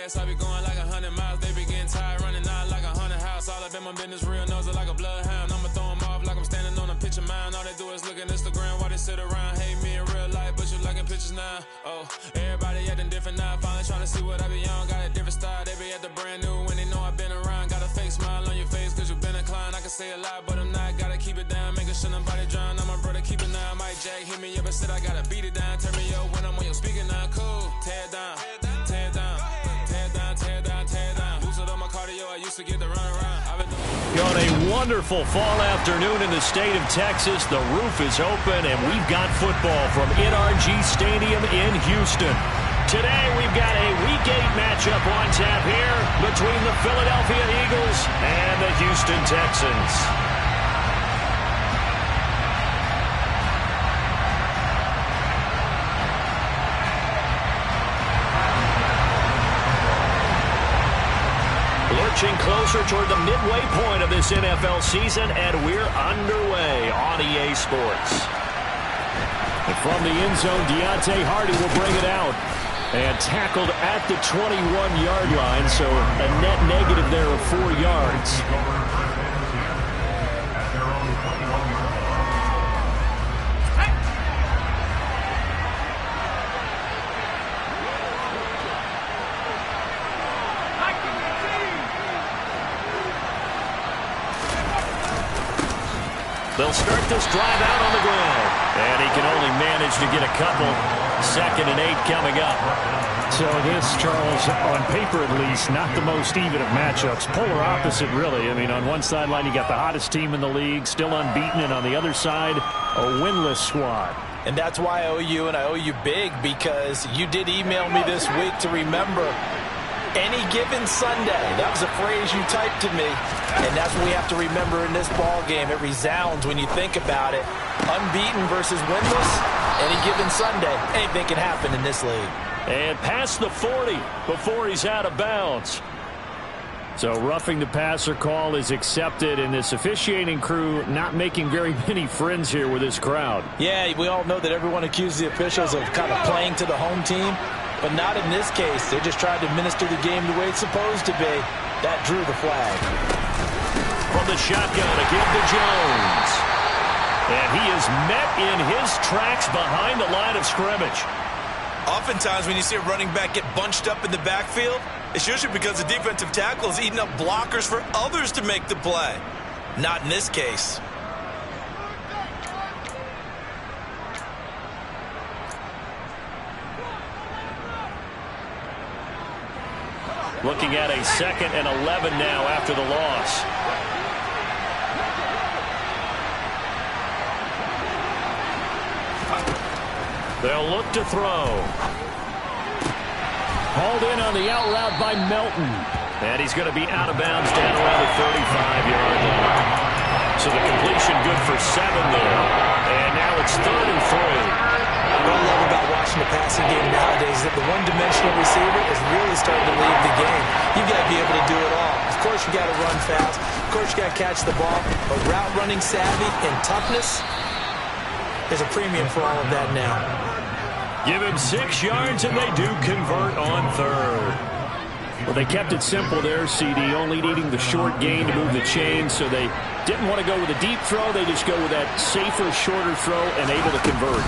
gas, I be going like 100 miles. They be getting tired, running out like 100 house. All up in my business, real nose like a bloodhound. I'ma throw them off like I'm standing on a picture mound. All they do is look at Instagram while they sit around. Hate me in real life, but you liking pictures now. Oh, everybody acting different now. Finally trying to see what I be on. Got a different style, they be at the brand new when they know I've been around. Got a fake smile on your face cause you been inclined. I can say a lot, but I'm not. Gotta keep it down, making sure nobody drown. I'm my brother, keep it now. Mike Jack hit me up and said I gotta beat it down. Turn me up when I'm on your speaker now. Cool, tear it down, tear it down, tear it down, tear it down, tear it down. Boosted up my cardio, I used to get the run around. I've been On a wonderful fall afternoon in the state of Texas, the roof is open and we've got football from NRG Stadium in Houston. Today we've got a Week 8 matchup on tap here between the Philadelphia Eagles and the Houston Texans. Lurching closer toward the midway point of this NFL season, and we're underway on EA Sports. And from the end zone, Deontay Hardy will bring it out. And tackled at the 21-yard line, so a net negative there of 4 yards. They'll start this drive out on the ground. And he can only manage to get a couple. 2nd and 8 coming up. So this, Charles, on paper at least, not the most even of matchups. Polar opposite, really. I mean, on one sideline, you got the hottest team in the league, still unbeaten, and on the other side, a winless squad. And that's why I owe you, and I owe you big, because you did email me this week to remember any given Sunday. That was a phrase you typed to me, and that's what we have to remember in this ball game. It resounds when you think about it. Unbeaten versus winless. Any given Sunday, anything can happen in this league. And past the 40 before he's out of bounds. So roughing the passer call is accepted, and this officiating crew not making very many friends here with this crowd. Yeah, we all know that everyone accuses the officials of kind of playing to the home team, but not in this case. They just tried to administer the game the way it's supposed to be. That drew the flag. From the shotgun, again to Jones. And he is met in his tracks behind the line of scrimmage. Oftentimes when you see a running back get bunched up in the backfield, it's usually because the defensive tackle is eating up blockers for others to make the play. Not in this case. Looking at a 2nd and 11 now after the loss. They'll look to throw. Hauled in on the out route by Melton. And he's going to be out of bounds down around the 35-yard line. So the completion good for 7 there. And now it's 3rd and 3. What I love about watching the passing game nowadays is that the one-dimensional receiver is really starting to leave the game. You've got to be able to do it all. Of course, you got to run fast. Of course, you got to catch the ball. But route running savvy and toughness, there's a premium for all of that now. Give him 6 yards, and they do convert on 3rd. Well, they kept it simple there, CD, only needing the short gain to move the chain, so they didn't want to go with a deep throw. They just go with that safer, shorter throw and able to convert.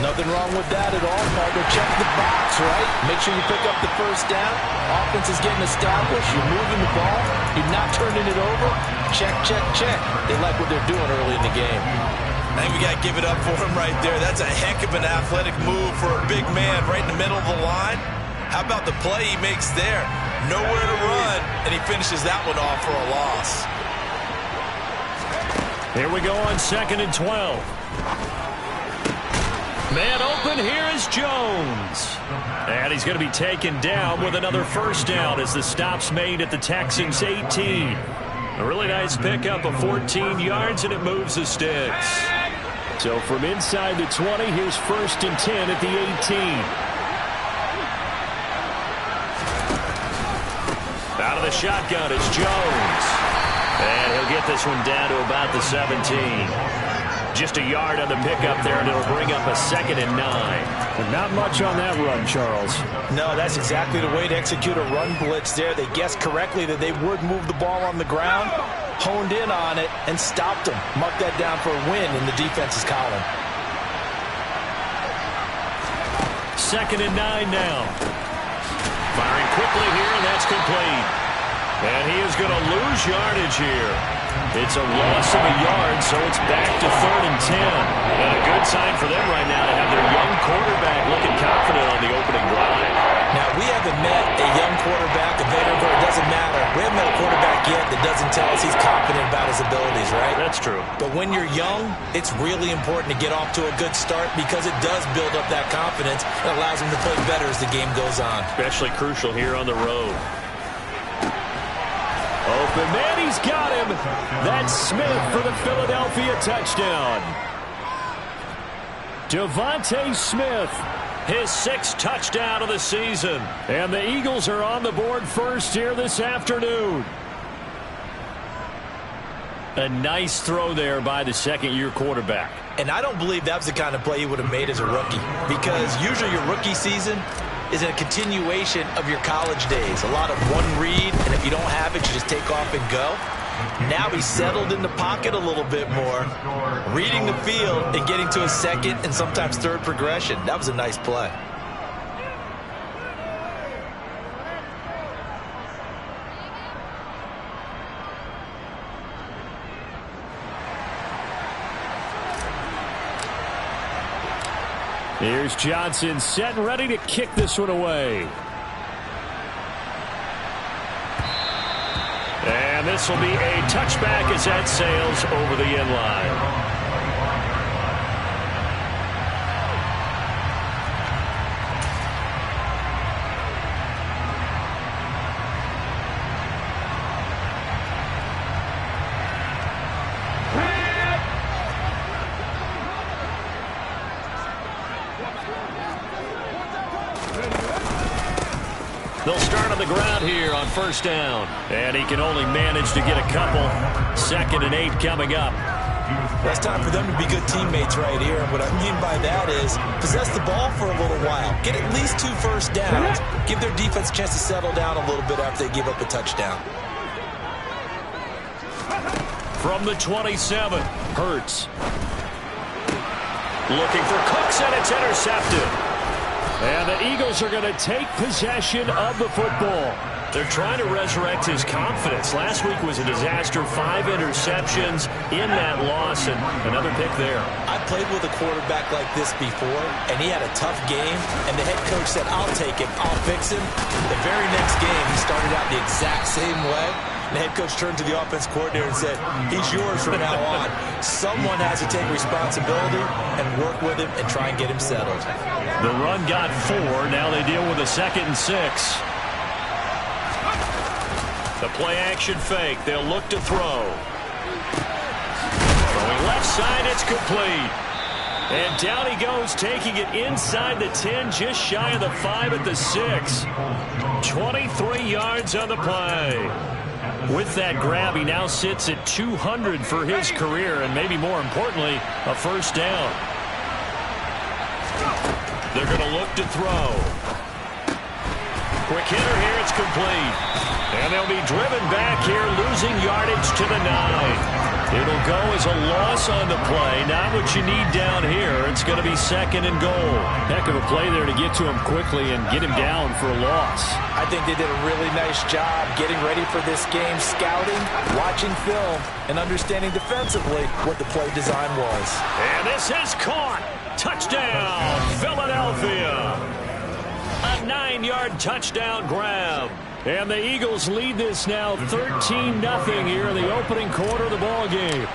Nothing wrong with that at all, Parker. Check the box, right? Make sure you pick up the first down. Offense is getting established. You're moving the ball. You're not turning it over. Check, check, check. They like what they're doing early in the game. I think we got to give it up for him right there. That's a heck of an athletic move for a big man right in the middle of the line. How about the play he makes there? Nowhere to run, and he finishes that one off for a loss. Here we go on 2nd and 12. Man open, here is Jones. And he's going to be taken down with another first down as the stop's made at the Texans' 18. A really nice pickup of 14 yards, and it moves the sticks. So from inside the 20, here's 1st and 10 at the 18. Out of the shotgun, it's Jones. And he'll get this one down to about the 17. Just a yard on the pickup there, and it'll bring up a 2nd and 9. But not much on that run, Charles. No, that's exactly the way to execute a run blitz there. They guessed correctly that they would move the ball on the ground, honed in on it, and stopped them. Mark that down for a win in the defense's column. 2nd and 9 now. Firing quickly here, and that's complete. And he is going to lose yardage here. It's a loss of a yard, so it's back to 3rd and 10. And a good sign for them right now to have their young quarterback looking confident on the opening drive. Now, we haven't met a young quarterback, a veteran, but it doesn't matter. We haven't met a quarterback yet that doesn't tell us he's confident about his abilities, right? That's true. But when you're young, it's really important to get off to a good start because it does build up that confidence and allows him to play better as the game goes on. Especially crucial here on the road. Open man, he's got him. That's Smith for the Philadelphia touchdown. Devontae Smith, his 6th touchdown of the season. And the Eagles are on the board first here this afternoon. A nice throw there by the second-year quarterback. And I don't believe that was the kind of play he would have made as a rookie, because usually your rookie season is a continuation of your college days. A lot of one read, and if you don't have it, you just take off and go. Now he's settled in the pocket a little bit more, reading the field and getting to a second and sometimes third progression. That was a nice play. Here's Johnson set and ready to kick this one away. And this will be a touchback as that sails over the end line. They'll start on the ground here on 1st down. And he can only manage to get a couple. 2nd and 8 coming up. It's time for them to be good teammates right here. And what I mean by that is possess the ball for a little while. Get at least 2 first downs. Give their defense a chance to settle down a little bit after they give up a touchdown. From the 27, Hurts. Looking for Cooks, and it's intercepted. And the Eagles are going to take possession of the football. They're trying to resurrect his confidence. Last week was a disaster. 5 interceptions in that loss, and another pick there. I played with a quarterback like this before, and he had a tough game, and the head coach said, I'll take him, I'll fix him. The very next game, he started out the exact same way. The head coach turned to the offense coordinator and said, he's yours from now on. Someone has to take responsibility and work with him and try and get him settled. The run got 4. Now they deal with a 2nd and 6. The play action fake. They'll look to throw. Throwing left side, it's complete. And down he goes, taking it inside the 10, just shy of the 5 at the 6. 23 yards on the play. With that grab, he now sits at 200 for his career, and maybe more importantly, a 1st down. They're going to look to throw. Quick hitter here, it's complete. And they'll be driven back here, losing yardage to the 9. It'll go as a loss on the play. Not what you need down here. It's going to be 2nd and goal. Heck of a play there to get to him quickly and get him down for a loss. I think they did a really nice job getting ready for this game, scouting, watching film, and understanding defensively what the play design was. And this is caught. Touchdown, Philadelphia. A 9-yard touchdown grab. And the Eagles lead this now 13-0 here in the opening quarter of the ball game.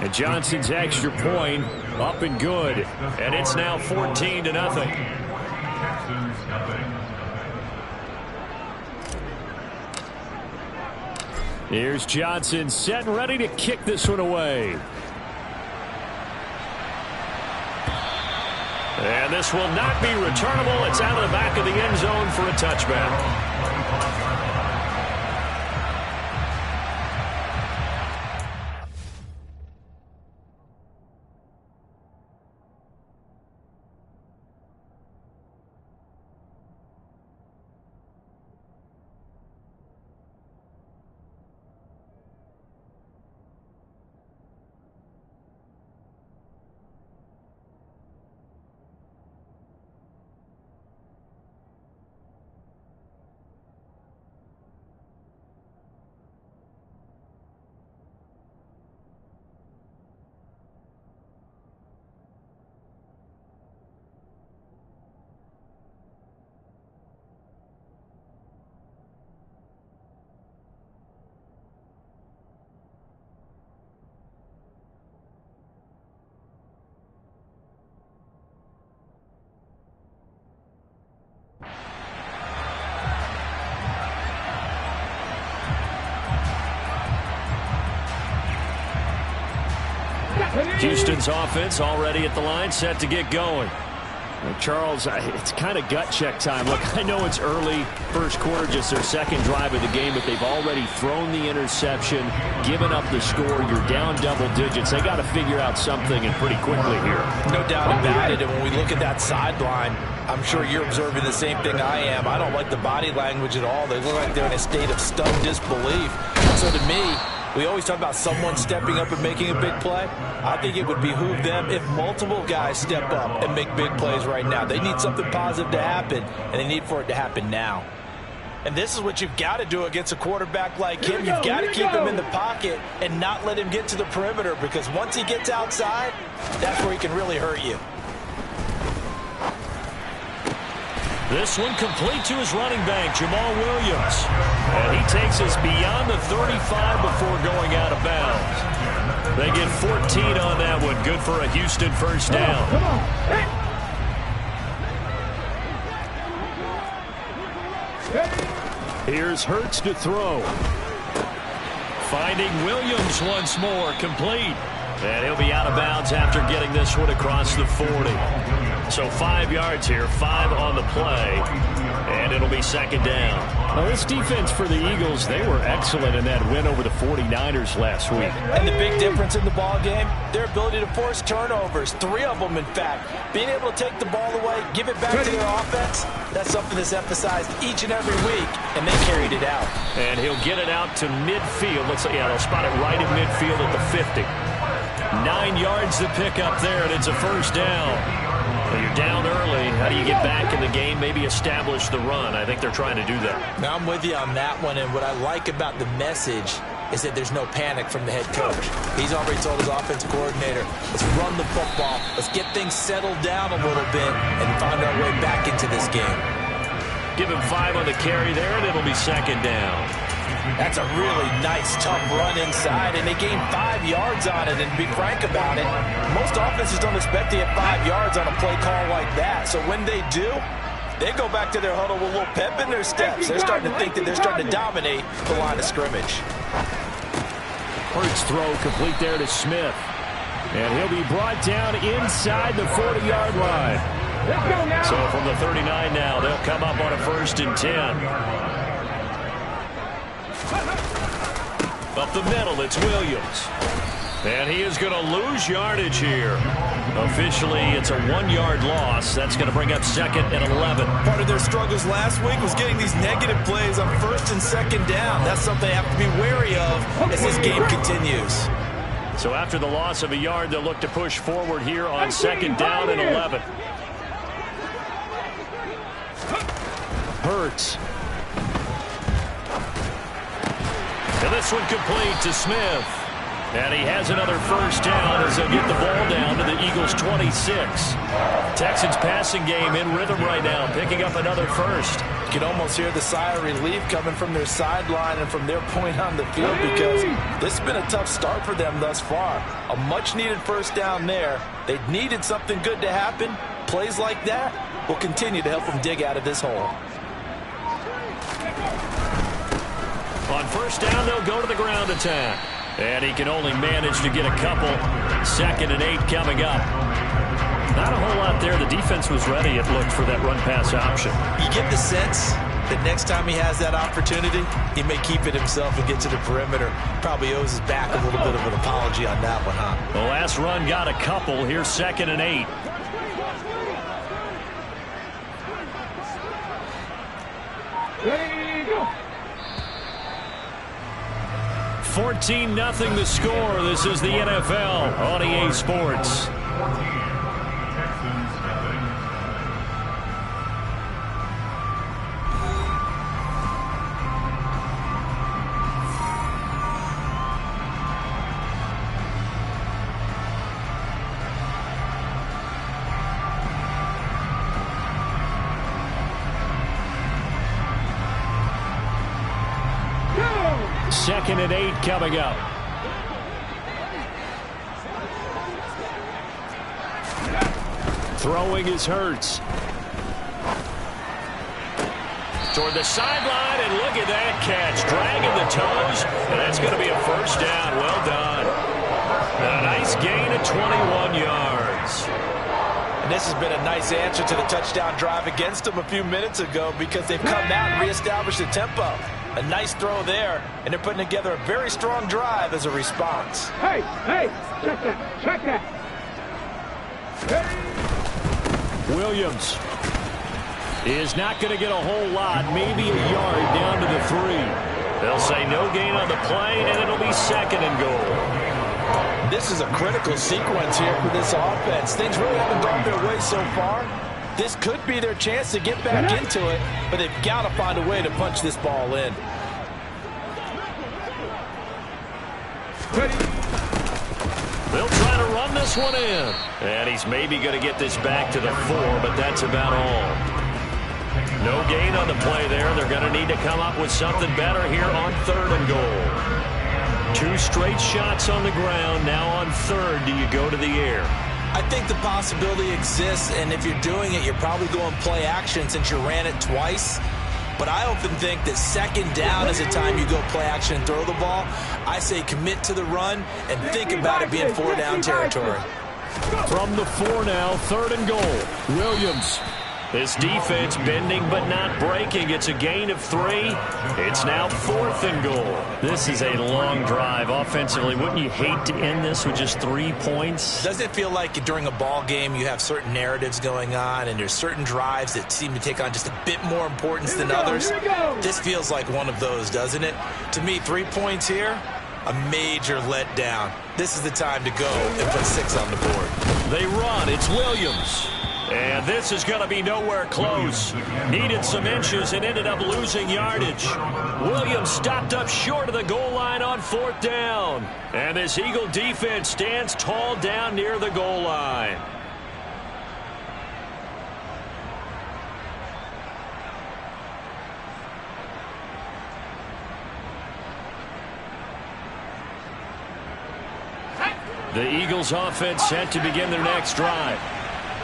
And Johnson's extra point up and good. And it's now 14-0. Here's Johnson set and ready to kick this one away. And this will not be returnable. It's out of the back of the end zone for a touchback. Houston's offense already at the line, set to get going. Charles, it's kind of gut check time. Look, I know it's early, first quarter, just their second drive of the game, but they've already thrown the interception, given up the score. You're down double digits. They got to figure out something, and pretty quickly here. No doubt about it. And when we look at that sideline, I'm sure you're observing the same thing I am. I don't like the body language at all. They look like they're in a state of stunned disbelief. So to me, we always talk about someone stepping up and making a big play. I think it would behoove them if multiple guys step up and make big plays right now. They need something positive to happen, and they need for it to happen now. And this is what you've got to do against a quarterback like him. You've got to keep him in the pocket and not let him get to the perimeter, because once he gets outside, that's where he can really hurt you. This one complete to his running back, Jamal Williams. And he takes us beyond the 35 before going out of bounds. They get 14 on that one. Good for a Houston first down. Here's Hurts to throw. Finding Williams once more, complete. And he'll be out of bounds after getting this one across the 40. So 5 yards here, 5 on the play, and it'll be second down. Now, this defense for the Eagles, they were excellent in that win over the 49ers last week. And the big difference in the ball game, their ability to force turnovers, 3 of them, in fact. Being able to take the ball away, give it back to their offense, that's something that's emphasized each and every week, and they carried it out. And he'll get it out to midfield. Looks like, yeah, they'll spot it right at midfield at the 50. 9 yards to pick up there, and it's a first down. Well, you're down early. How do you get back in the game, maybe establish the run? I think they're trying to do that. Now, I'm with you on that one, and what I like about the message is that there's no panic from the head coach. He's already told his offensive coordinator, let's run the football, let's get things settled down a little bit, and find our way back into this game. Give him 5 on the carry there, and it'll be second down. That's a really nice, tough run inside, and they gained 5 yards on it. And to be frank about it, most offenses don't expect to get 5 yards on a play call like that. So when they do, they go back to their huddle with a little pep in their steps. They're starting to think that they're starting to dominate the line of scrimmage. Hurts throw complete there to Smith. And he'll be brought down inside the 40-yard line. So from the 39 now, they'll come up on a 1st and 10. Up the middle, it's Williams. And he is going to lose yardage here. Officially, it's a 1-yard loss. That's going to bring up 2nd and 11. Part of their struggles last week was getting these negative plays on 1st and 2nd down. That's something they have to be wary of as this game continues. So after the loss of a yard, they'll look to push forward here on 2nd down and 11. Hurts. And this one complete to Smith. And he has another first down as they'll get the ball down to the Eagles' 26. Texans passing game in rhythm right now, picking up another first. You can almost hear the sigh of relief coming from their sideline and from their point on the field, because this has been a tough start for them thus far. A much-needed first down there. They needed something good to happen. Plays like that will continue to help them dig out of this hole. On first down, they'll go to the ground attack. And he can only manage to get a couple. 2nd and 8 coming up. Not a whole lot there. The defense was ready, it looked, for that run-pass option. You get the sense that next time he has that opportunity, he may keep it himself and get to the perimeter. Probably owes his back a little bit of an apology on that one, huh? The last run got a couple. Here's 2nd and 8. Ready, go. 14-0 the score. This is the NFL on EA Sports. Second and 8 coming up. Throwing is Hurts. Toward the sideline, and look at that catch. Dragging the toes, and that's going to be a first down. Well done. A nice gain of 21 yards. And this has been a nice answer to the touchdown drive against them a few minutes ago because they've come out and reestablished the tempo. A nice throw there, and they're putting together a very strong drive as a response. Hey, check that. Williams is not going to get a whole lot, maybe a yard down to the 3. They'll say no gain on the play, and it'll be 2nd and goal. This is a critical sequence here for this offense. Things really haven't gone their way so far. This could be their chance to get back into it, but they've got to find a way to punch this ball in. They'll try to run this one in. And he's maybe going to get this back to the 4, but that's about all. No gain on the play there. They're going to need to come up with something better here on 3rd and goal. 2 straight shots on the ground. Now on 3rd, do you go to the air? I think the possibility exists, and if you're doing it, you're probably going play action since you ran it twice. But I often think that 2nd down is the time you go play action and throw the ball. I say commit to the run and think about it being 4 down territory. From the 4 now, 3rd and goal. Williams. This defense bending but not breaking. It's a gain of 3. It's now 4th and goal. This is a long drive offensively. Wouldn't you hate to end this with just 3 points? Doesn't it feel like during a ball game you have certain narratives going on and there's certain drives that seem to take on just a bit more importance than others? This feels like one of those, doesn't it? To me, 3 points here, a major letdown. This is the time to go and put 6 on the board. They run. It's Williams. And this is going to be nowhere close. Needed some inches and ended up losing yardage. Williams stopped up short of the goal line on 4th down. And this Eagle defense stands tall down near the goal line. The Eagles offense set to begin their next drive.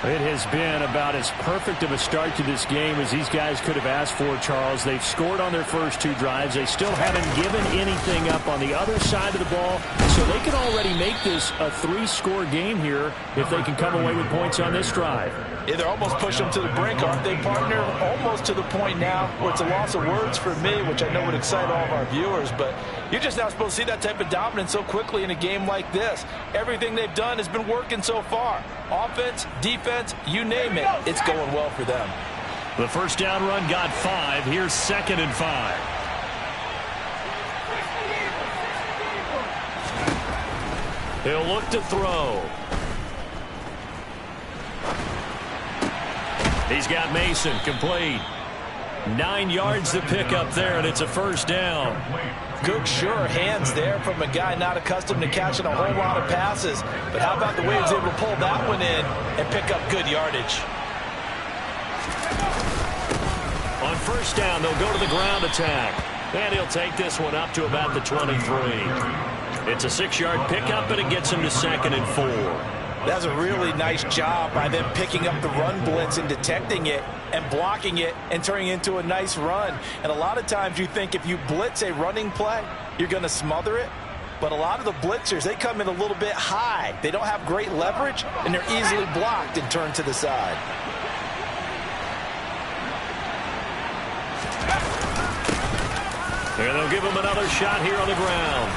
It has been about as perfect of a start to this game as these guys could have asked for, Charles. They've scored on their first 2 drives. They still haven't given anything up on the other side of the ball, so they can already make this a 3-score game here if they can come away with points on this drive. Yeah, they're almost pushing them to the brink, aren't they, partner? Almost to the point now where it's a loss of words for me, which I know would excite all of our viewers, but you're just not supposed to see that type of dominance so quickly in a game like this. Everything they've done has been working so far. Offense, defense, you name it, it's going well for them. The first down run got 5. Here's 2nd and 5. He'll look to throw. He's got Mason complete. 9 yards to pick up there, and it's a first down. Good, sure hands there from a guy not accustomed to catching a whole lot of passes. But how about the way he was able to pull that one in and pick up good yardage? On first down, they'll go to the ground attack. And he'll take this one up to about the 23. It's a 6-yard pickup, and it gets him to 2nd and 4. That's a really nice job by them picking up the run blitz and detecting it and blocking it and turning it into a nice run. And a lot of times you think if you blitz a running play, you're going to smother it. But a lot of the blitzers, they come in a little bit high. They don't have great leverage, and they're easily blocked and turned to the side. And they'll give him another shot here on the ground.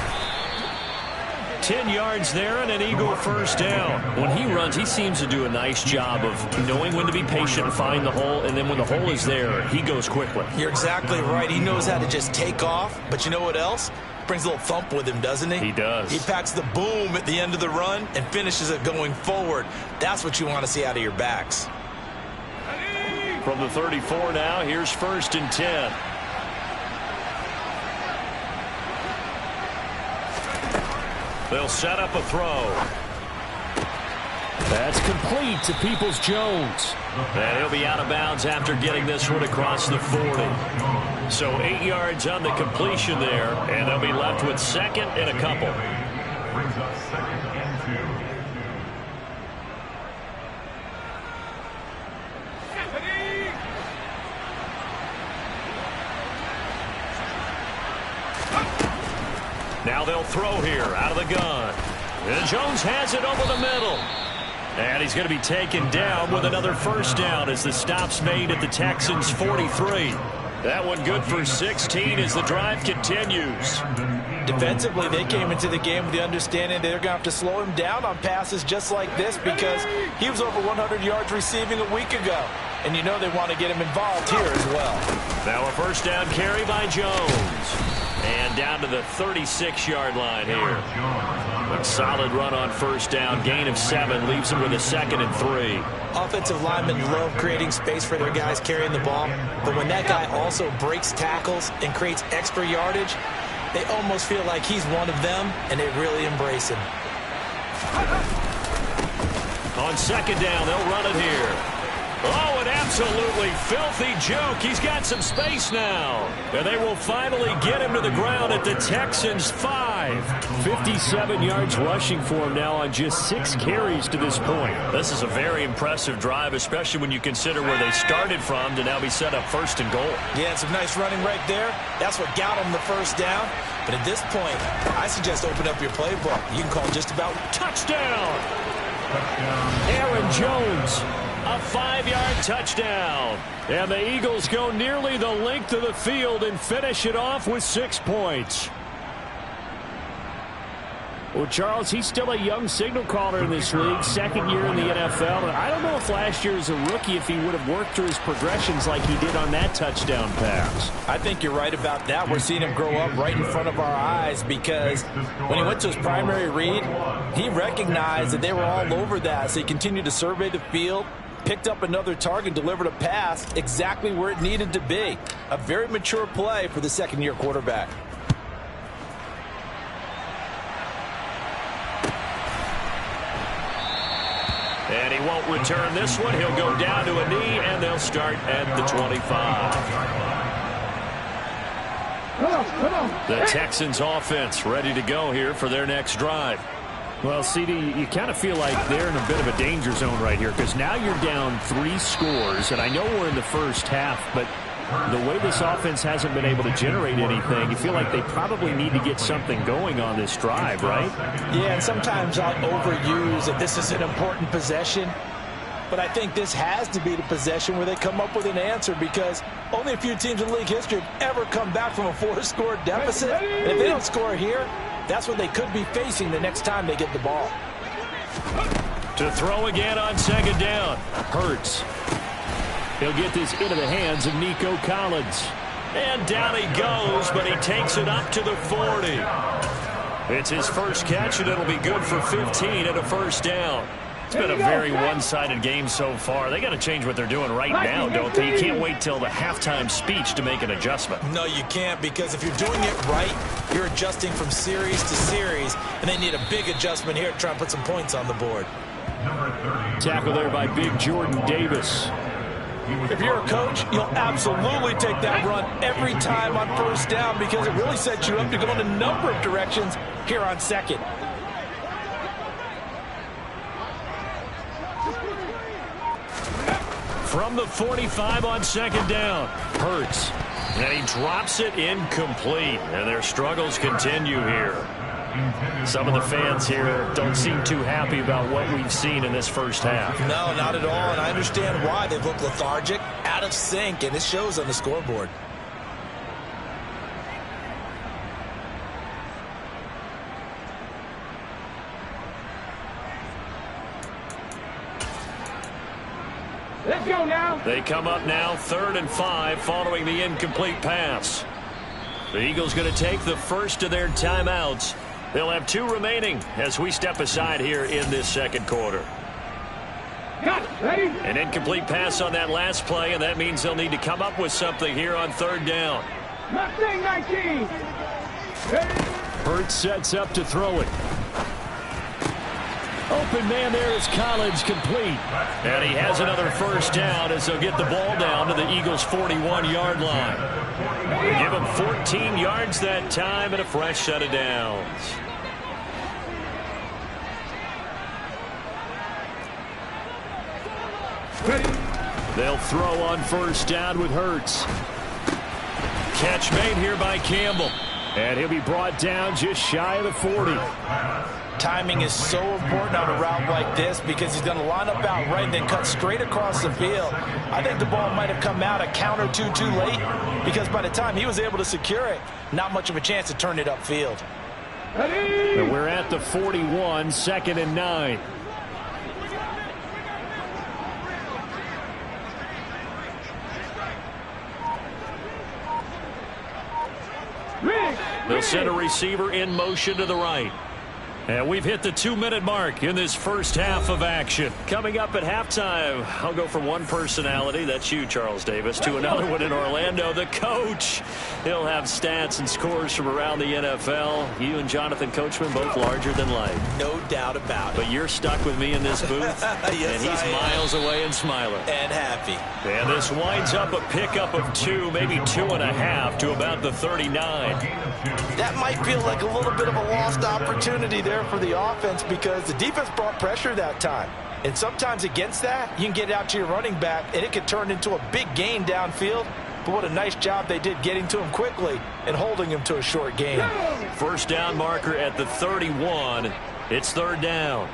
10 yards there and an Eagle first down. When he runs, he seems to do a nice job of knowing when to be patient and find the hole, and then when the hole is there, he goes quickly. You're exactly right. He knows how to just take off, but you know what else? Brings a little thump with him, doesn't he? He does. He packs the boom at the end of the run and finishes it going forward. That's what you want to see out of your backs. From the 34 now, here's 1st and 10. They'll set up a throw. That's complete to Peoples-Jones. And he'll be out of bounds after getting this one across the 40. So 8 yards on the completion there, and they'll be left with 2nd and a couple. Brings us 2nd and 2. Now they'll throw here out of the gun. And Jones has it over the middle. And he's going to be taken down with another first down as the stop's made at the Texans' 43. That one good for 16 as the drive continues. Defensively, they came into the game with the understanding they're going to have to slow him down on passes just like this because he was over 100 yards receiving a week ago. And you know they want to get him involved here as well. Now a first down carry by Jones. And down to the 36-yard line here. A solid run on first down. Gain of 7 leaves him with a 2nd and 3. Offensive linemen love creating space for their guys carrying the ball. But when that guy also breaks tackles and creates extra yardage, they almost feel like he's one of them, and they really embrace him. On second down, they'll run it here. Oh, an absolutely filthy joke. He's got some space now. And they will finally get him to the ground at the Texans' 5. 57 yards rushing for him now on just 6 carries to this point. This is a very impressive drive, especially when you consider where they started from to now be set up 1st and goal. Yeah, some nice running right there. That's what got him the first down. But at this point, I suggest open up your playbook. You can call just about touchdown. Aaron Jones. A 5-yard touchdown. And the Eagles go nearly the length of the field and finish it off with 6 points. Well, Charles, he's still a young signal caller in this league, 2nd year in the NFL. And I don't know if last year as a rookie if he would have worked through his progressions like he did on that touchdown pass. I think you're right about that. We're seeing him grow up right in front of our eyes because when he went to his primary read, he recognized that they were all over that. So he continued to survey the field, picked up another target, delivered a pass exactly where it needed to be. A very mature play for the 2nd-year quarterback. And he won't return this one. He'll go down to a knee, and they'll start at the 25. The Texans offense ready to go here for their next drive. Well, CD, you kind of feel like they're in a bit of a danger zone right here because now you're down 3 scores, and I know we're in the first half, but the way this offense hasn't been able to generate anything, you feel like they probably need to get something going on this drive, right? Yeah, and sometimes I'll overuse that this is an important possession, but I think this has to be the possession where they come up with an answer because only a few teams in league history have ever come back from a 4-score deficit, and if they don't score here, that's what they could be facing the next time they get the ball. To throw again on second down. Hurts. He'll get this into the hands of Nico Collins. And down he goes, but he takes it up to the 40. It's his first catch, and it'll be good for 15 and a first down. It's been a very one-sided game so far. They got to change what they're doing right now, don't they? You can't wait till the halftime speech to make an adjustment. No, you can't, because if you're doing it right, you're adjusting from series to series, and they need a big adjustment here to try and put some points on the board. Tackle there by big Jordan Davis. If you're a coach, you'll absolutely take that run every time on first down because it really sets you up to go in a number of directions here on second. From the 45 on second down. Hurts. And he drops it incomplete. And their struggles continue here. Some of the fans here don't seem too happy about what we've seen in this first half. No, not at all, and I understand why. They've looked lethargic, out of sync, and it shows on the scoreboard. Let's go now. They come up now 3rd and 5 following the incomplete pass. The Eagles going to take the first of their timeouts. They'll have 2 remaining as we step aside here in this second quarter. Got it. Ready? An incomplete pass on that last play, and that means they'll need to come up with something here on 3rd down. Mustang 19. Ready? Hurts sets up to throw it. Open man there is Collins, complete. And he has another first down as they'll get the ball down to the Eagles' 41-yard line. Give him 14 yards that time and a fresh set of downs. Ready? They'll throw on first down with Hurts. Catch made here by Campbell. And he'll be brought down just shy of the 40. timing is so important on a route like this because he's going to line up out right and then cut straight across the field. I think the ball might have come out a count or two too late because by the time he was able to secure it, not much of a chance to turn it upfield. And we're at the 41, 2nd and 9. They'll send a receiver in motion to the right. And we've hit the 2-minute mark in this first half of action. Coming up at halftime, I'll go from one personality, that's you, Charles Davis, to another one in Orlando, the coach. He'll have stats and scores from around the NFL. You and Jonathan Coachman, both larger than life. No doubt about it. But you're stuck with me in this booth, yes, and he's miles away and smiling. And happy. And this winds up a pickup of 2, maybe 2.5 to about the 39. That might feel like a little bit of a lost opportunity there for the offense because the defense brought pressure that time. And sometimes against that, you can get out to your running back, and it could turn into a big gain downfield. But what a nice job they did getting to him quickly and holding him to a short gain. First down marker at the 31. It's 3rd down.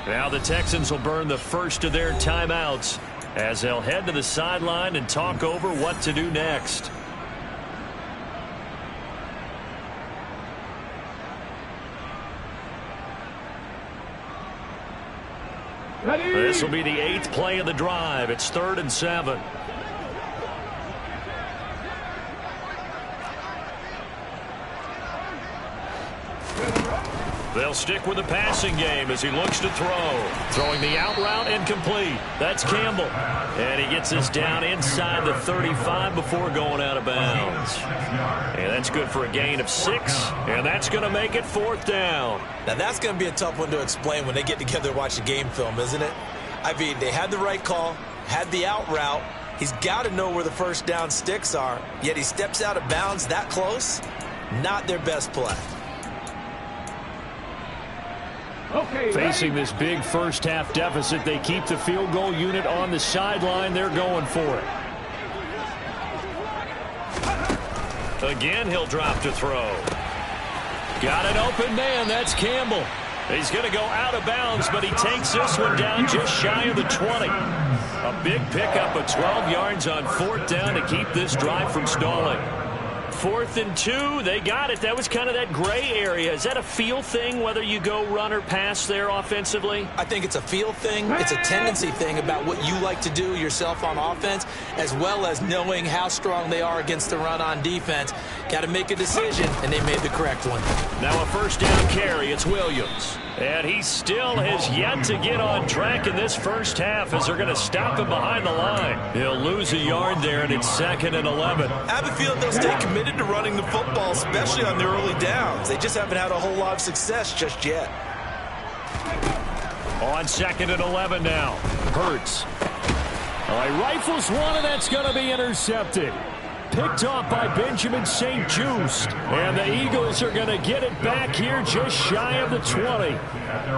Now the Texans will burn the first of their timeouts as they'll head to the sideline and talk over what to do next. This will be the 8th play of the drive. It's 3rd and 7. They'll stick with the passing game as he looks to throw. Throwing the out route incomplete. That's Campbell. And he gets this down inside the 35 before going out of bounds. And that's good for a gain of 6. And that's going to make it 4th down. Now that's going to be a tough one to explain when they get together and watch the game film, isn't it? I mean, they had the right call, had the out route. He's got to know where the first down sticks are, yet he steps out of bounds that close. Not their best play. Facing this big first half deficit, they keep the field goal unit on the sideline. They're going for it. Again, he'll drop to throw. Got an open man. That's Campbell. He's going to go out of bounds, but he takes this one down just shy of the 20. A big pickup of 12 yards on 4th down to keep this drive from stalling. 4th and 2, they got it. That was kind of that gray area. Is that a feel thing, whether you go run or pass there offensively? I think it's a feel thing. It's a tendency thing about what you like to do yourself on offense, as well as knowing how strong they are against the run on defense. Got to make a decision, and they made the correct one. Now a first down carry. It's Williams. And he still has yet to get on track in this first half as they're going to stop him behind the line. He'll lose a yard there, and it's 2nd and 11. I have a feeling they'll stay committed to running the football, especially on the early downs. They just haven't had a whole lot of success just yet. On 2nd and 11 now. Hurts. All right, rifles one, and that's going to be intercepted. Picked off by Benjamin St. Just. And the Eagles are going to get it back here just shy of the 20.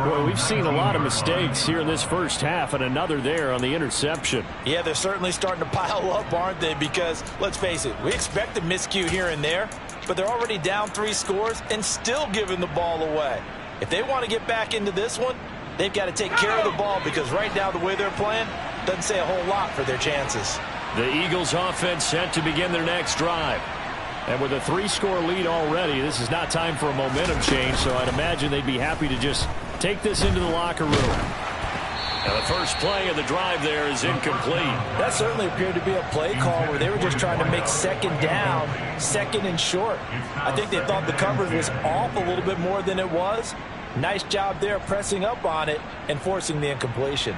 Boy, we've seen a lot of mistakes here in this first half, and another there on the interception. Yeah, they're certainly starting to pile up, aren't they? Because, let's face it, we expect a miscue here and there, but they're already down 3 scores and still giving the ball away. If they want to get back into this one, they've got to take care of the ball because right now the way they're playing doesn't say a whole lot for their chances. The Eagles offense set to begin their next drive. And with a 3-score lead already, this is not time for a momentum change, so I'd imagine they'd be happy to just take this into the locker room. Now the first play of the drive there is incomplete. That certainly appeared to be a play call where they were just trying to make 2nd down, 2nd and short. I think they thought the coverage was off a little bit more than it was. Nice job there pressing up on it and forcing the incompletion.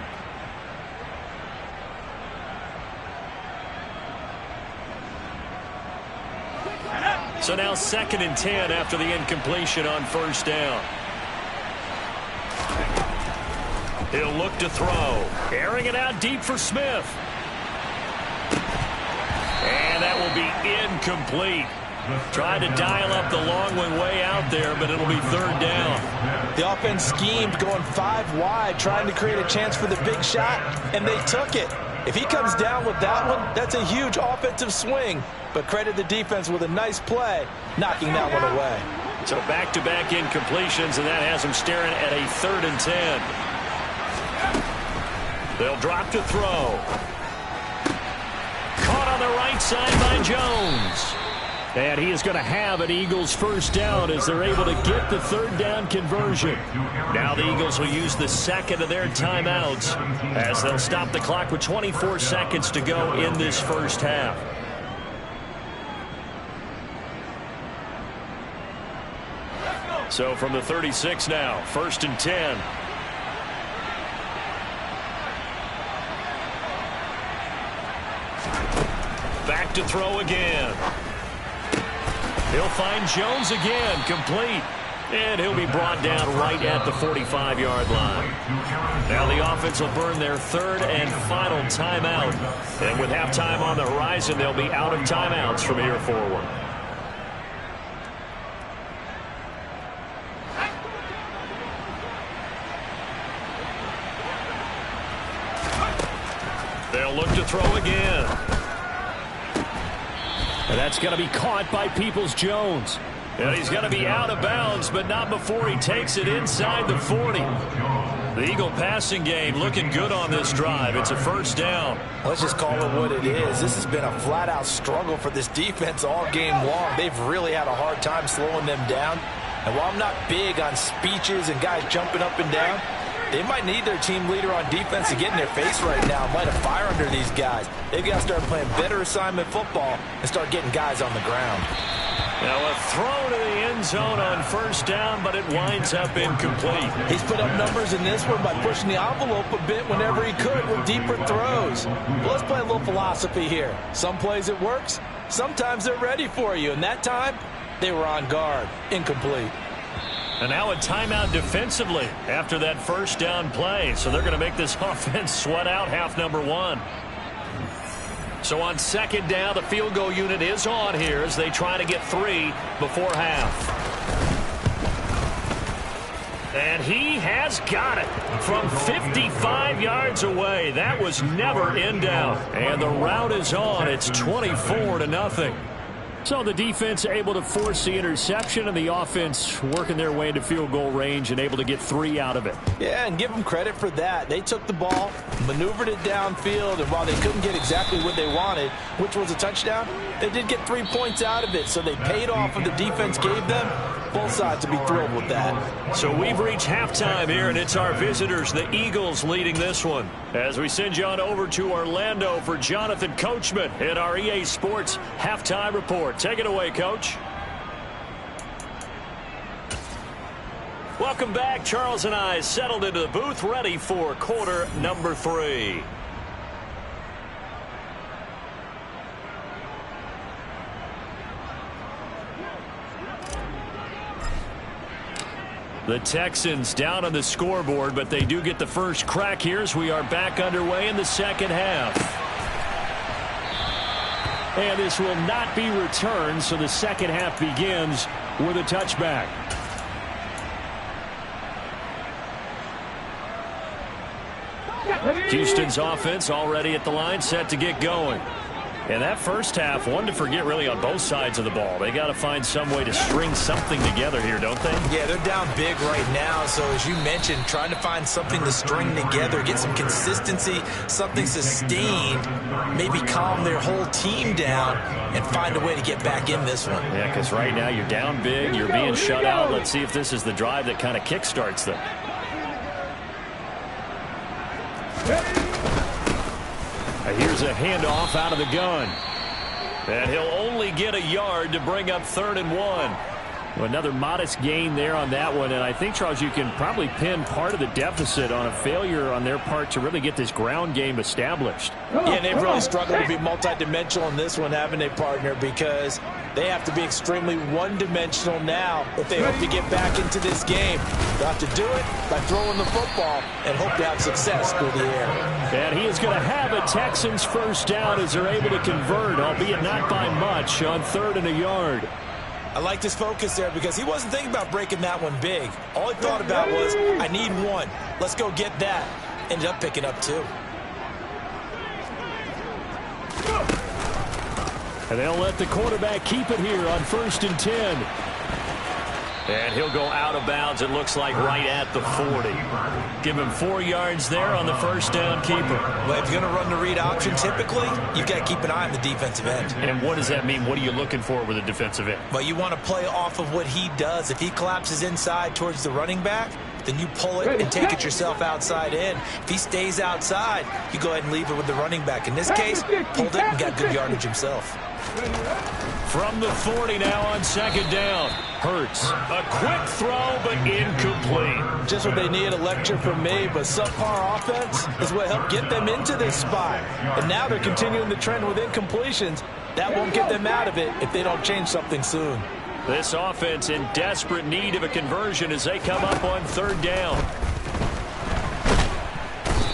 So now 2nd and 10 after the incompletion on first down. He'll look to throw. Airing it out deep for Smith. And that will be incomplete. Tried to dial up the long one way out there, but it'll be 3rd down. The offense schemed going 5 wide, trying to create a chance for the big shot, and they took it. If he comes down with that one, that's a huge offensive swing. But credit the defense with a nice play, knocking that one away. So back-to-back incompletions, and that has them staring at a 3rd and 10. They'll drop to throw. Caught on the right side by Jones. And he is going to have an Eagles first down as they're able to get the 3rd down conversion. Now the Eagles will use the 2nd of their timeouts as they'll stop the clock with 24 seconds to go in this first half. So from the 36 now, 1st and 10. Back to throw again. He'll find Jones again, complete. And he'll be brought down right at the 45-yard line. Now the offense will burn their 3rd and final timeout. And with halftime on the horizon, they'll be out of timeouts from here forward. They'll look to throw again. And that's going to be caught by Peoples-Jones. And he's going to be out of bounds, but not before he takes it inside the 40. The Eagle passing game looking good on this drive. It's a first down. Let's just call it what it is. This has been a flat-out struggle for this defense all game long. They've really had a hard time slowing them down. And while I'm not big on speeches and guys jumping up and down, they might need their team leader on defense to get in their face right now and light a fire under these guys. They've got to start playing better assignment football and start getting guys on the ground. Now a throw to the end zone on first down, but it winds up incomplete. He's put up numbers in this one by pushing the envelope a bit whenever he could with deeper throws. Well, let's play a little philosophy here. Some plays it works. Sometimes they're ready for you. And that time, they were on guard. Incomplete. And now a timeout defensively after that first down play. So they're going to make this offense sweat out half number 1. So on 2nd down, the field goal unit is on here as they try to get 3 before half. And he has got it from 55 yards away. That was never in doubt. And the route is on. It's 24-0. So the defense able to force the interception, and the offense working their way into field goal range and able to get 3 out of it. Yeah, and give them credit for that. They took the ball, maneuvered it downfield, and while they couldn't get exactly what they wanted, which was a touchdown, they did get 3 points out of it. So they paid off what the defense gave them. Both sides will be thrilled with that. So we've reached halftime here, and it's our visitors, the Eagles, leading this one. As we send you on over to Orlando for Jonathan Coachman in our EA Sports Halftime Report. Take it away, Coach. Welcome back. Charles and I settled into the booth, ready for quarter number 3. The Texans down on the scoreboard, but they do get the first crack here as we are back underway in the second half. And this will not be returned, so the second half begins with a touchback. Houston's offense already at the line, set to get going. And that first half, one to forget really on both sides of the ball. They got to find some way to string something together here, don't they? Yeah, they're down big right now. So as you mentioned, trying to find something to string together, get some consistency, something sustained, maybe calm their whole team down and find a way to get back in this one. Yeah, because right now you're down big, you're being shut out. Let's see if this is the drive that kind of kickstarts them. Here's a handoff out of the gun. And he'll only get a yard to bring up 3rd and 1. Well, another modest gain there on that one. And I think, Charles, you can probably pin part of the deficit on a failure on their part to really get this ground game established. Yeah, and they've really struggled to be multidimensional in this one, haven't they, partner? Because they have to be extremely one-dimensional now if they hope to get back into this game. They'll have to do it by throwing the football and hope to have success through the air. And he is going to have a Texans first down as they're able to convert, albeit not by much, on 3rd and a yard. I liked his focus there because he wasn't thinking about breaking that one big. All he thought about was, I need 1. Let's go get that. Ended up picking up 2. And they'll let the quarterback keep it here on 1st and 10. And he'll go out of bounds, it looks like, right at the 40. Give him 4 yards there on the first down keeper. Well, if you're going to run the read option, typically, you've got to keep an eye on the defensive end. And what does that mean? What are you looking for with a defensive end? Well, you want to play off of what he does. If he collapses inside towards the running back, then you pull it and take it yourself outside in. If he stays outside, you go ahead and leave it with the running back. In this case, pulled it and got good yardage himself. From the 40 now on 2nd down. Hurts. A quick throw, but incomplete. Just what they need, a lecture from me, but subpar offense is what helped get them into this spot. And now they're continuing the trend with incompletions. That won't get them out of it if they don't change something soon. This offense in desperate need of a conversion as they come up on 3rd down.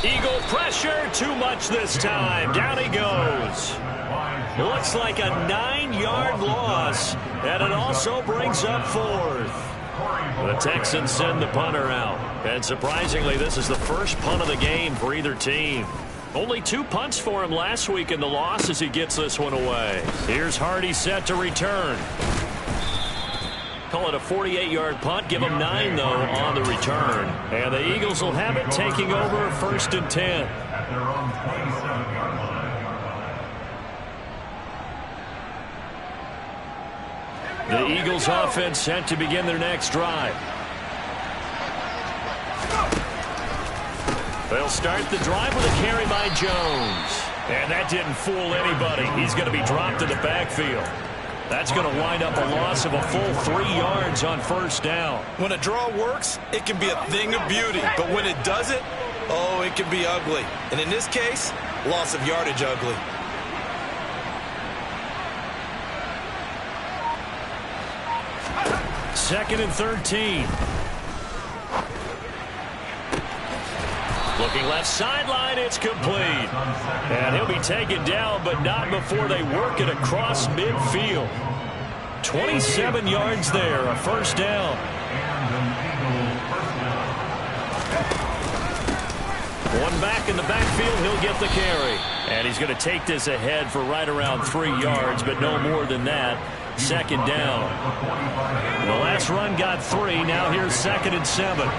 Eagle pressure, too much this time. Down he goes. Looks like a 9-yard loss, and it also brings up 4th. The Texans send the punter out. And surprisingly, this is the first punt of the game for either team. Only 2 punts for him last week in the loss as he gets this one away. Here's Hardy set to return. Call it a 48-yard punt. Give him 9, though, on the return. And the Eagles will have it taking over 1st and 10. The Eagles offense set to begin their next drive. They'll start the drive with a carry by Jones. And that didn't fool anybody. He's going to be dropped in the backfield. That's going to wind up a loss of a full 3 yards on 1st down. When a draw works, it can be a thing of beauty. But when it doesn't, oh, it can be ugly. And in this case, loss of yardage ugly. 2nd and 13. Looking left sideline, it's complete. And he'll be taken down, but not before they work it across midfield. 27 yards there, a 1st down. One back in the backfield, he'll get the carry. And he's going to take this ahead for right around 3 yards, but no more than that. 2nd down. The last run got 3. Now here's 2nd and 7.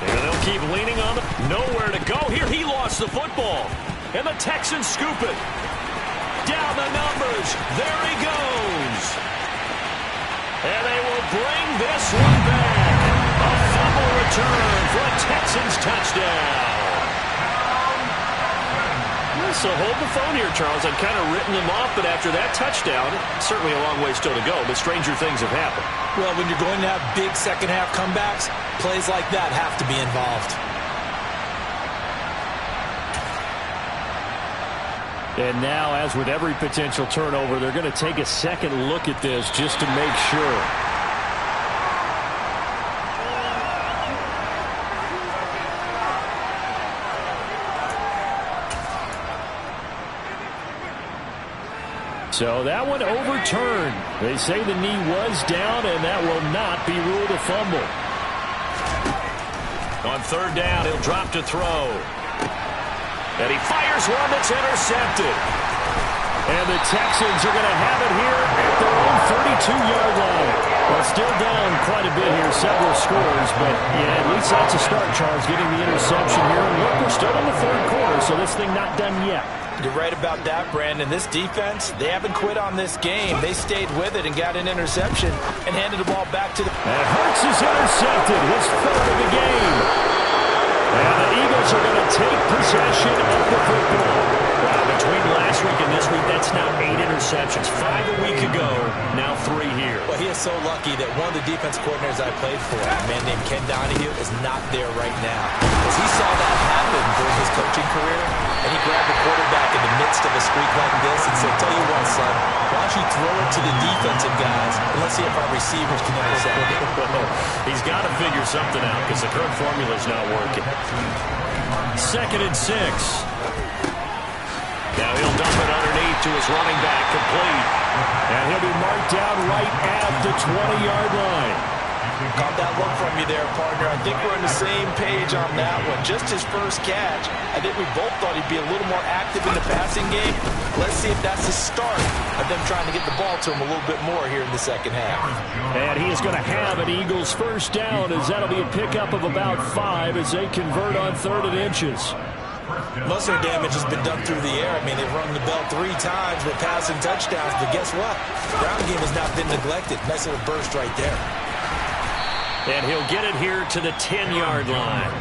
And they'll keep leaning on it. Nowhere to go. Here he lost the football. And the Texans scoop it. Down the numbers. There he goes. And they will bring this one back. A fumble return for a Texans touchdown. So hold the phone here, Charles. I've kind of written them off, but after that touchdown, certainly a long way still to go, but stranger things have happened. Well, when you're going to have big second-half comebacks, plays like that have to be involved. And now, as with every potential turnover, they're going to take a second look at this just to make sure. So that one overturned. They say the knee was down, and that will not be ruled a fumble. On 3rd down, he'll drop to throw. And he fires one that's intercepted. And the Texans are going to have it here at their own 32-yard line. Well, still down quite a bit here, several scores, but yeah, at least that's a start, Charles, getting the interception here. And look, we're still in the 3rd quarter, so this thing not done yet. You're right about that, Brandon. This defense, they haven't quit on this game. They stayed with it and got an interception and handed the ball back to the... And Hurts is intercepted, his 3rd of the game. And the Eagles are going to take possession of the football. Between last week and this week, that's now 8 interceptions. 5 a week ago, now 3 here. Well, he is so lucky that one of the defense coordinators I played for, a man named Ken Donahue, is not there right now. As he saw that happen during his coaching career, and he grabbed the quarterback in the midst of a streak like this and said, tell you what, son, why don't you throw it to the defensive guys, and let's see if our receivers can intercept it. He's got to figure something out because the current formula is not working. 2nd and 6. Now he'll dump it underneath to his running back, complete. And he'll be marked down right at the 20-yard line. Caught that look from you there, partner. I think we're on the same page on that one. Just his first catch. I think we both thought he'd be a little more active in the passing game. Let's see if that's the start of them trying to get the ball to him a little bit more here in the second half. And he is going to have an Eagles first down, as that'll be a pickup of about 5 as they convert on 3rd and inches. Most of their damage has been done through the air. I mean, they've rung the bell 3 times with passing touchdowns, but guess what? Ground game has not been neglected. Nice little burst right there. And he'll get it here to the 10-yard line.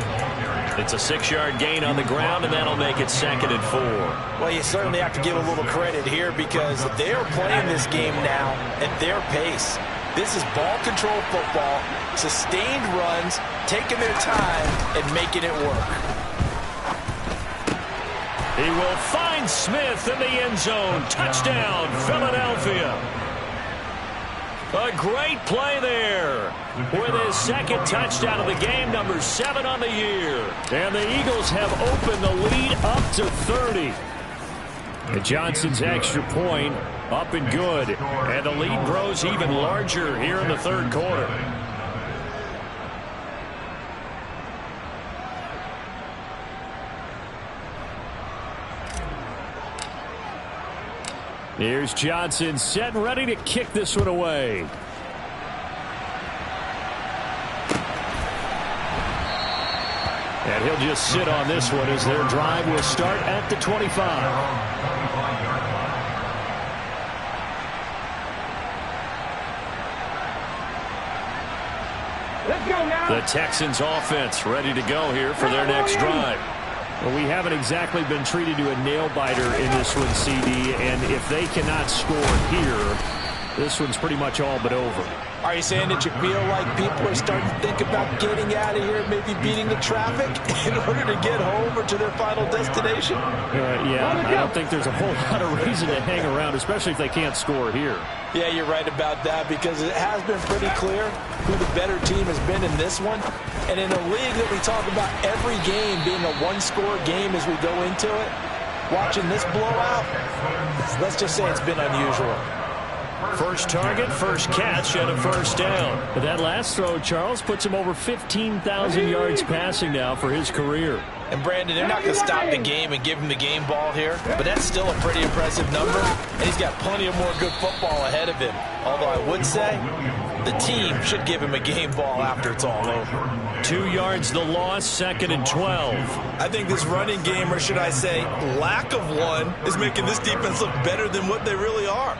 It's a 6-yard gain on the ground, and that'll make it 2nd and 4. Well, you certainly have to give a little credit here because they are playing this game now at their pace. This is ball control football, sustained runs, taking their time, and making it work. He will find Smith in the end zone. Touchdown, Philadelphia. A great play there with his 2nd touchdown of the game, number 7 on the year. And the Eagles have opened the lead up to 30. And Johnson's extra point up and good. And the lead grows even larger here in the 3rd quarter. Here's Johnson set and ready to kick this one away. And he'll just sit on this one as their drive will start at the 25. Let's go now. The Texans offense ready to go here for their next drive. Well, we haven't exactly been treated to a nail-biter in this one, CD, and if they cannot score here, this one's pretty much all but over. Are you saying that you feel like people are starting to think about getting out of here, maybe beating the traffic in order to get home or to their final destination? Yeah, I don't think there's a whole lot of reason to hang around, especially if they can't score here. Yeah, you're right about that because it has been pretty clear who the better team has been in this one. And in a league that we talk about every game being a one-score game as we go into it, watching this blowout, let's just say it's been unusual. First target, first catch, and a first down. But that last throw, Charles, puts him over 15,000 yards passing now for his career. And, Brandon, they're not going to stop the game and give him the game ball here, but that's still a pretty impressive number, and he's got plenty of more good football ahead of him. Although I would say the team should give him a game ball after it's all over. 2 yards the loss, 2nd and 12. I think this running game, or should I say lack of one, is making this defense look better than what they really are.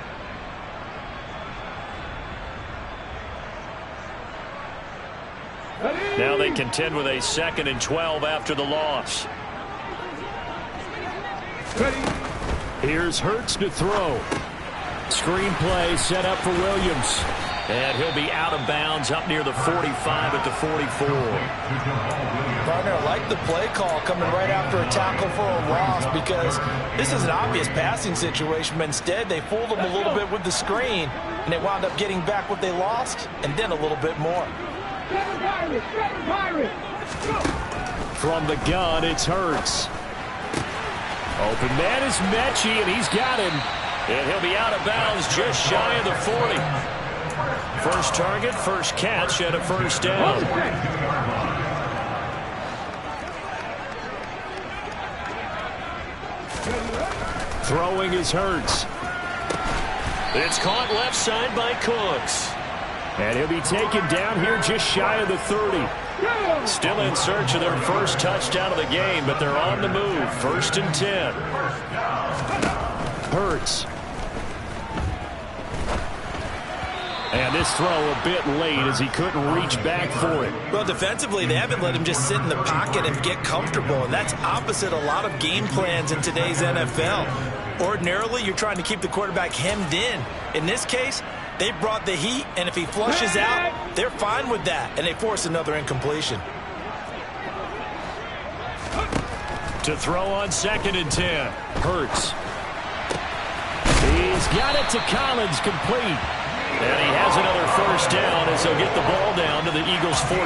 Now they contend with a 2nd and 12 after the loss. Here's Hurts to throw. Screen play set up for Williams. And he'll be out of bounds up near the 45 at the 44. Partner, I like the play call coming right after a tackle for a loss because this is an obvious passing situation, but instead they fooled them a little bit with the screen, and they wound up getting back what they lost and then a little bit more. From the gun, it's Hurts. Open man is Mechie, and he's got him. And he'll be out of bounds just shy of the 40. First target, first catch, and a first down. Throwing is Hurts. It's caught left side by Cooks. And he'll be taken down here just shy of the 30. Still in search of their first touchdown of the game, but they're on the move. 1st and 10. Hurts. And this throw a bit late as he couldn't reach back for it. Well, defensively, they haven't let him just sit in the pocket and get comfortable, and that's opposite a lot of game plans in today's NFL. Ordinarily, you're trying to keep the quarterback hemmed in. In this case, they brought the heat, and if he flushes out, they're fine with that, and they force another incompletion. To throw on 2nd and 10. Hurts. He's got it to Collins, complete. And he has another first down as they'll get the ball down to the Eagles' 14.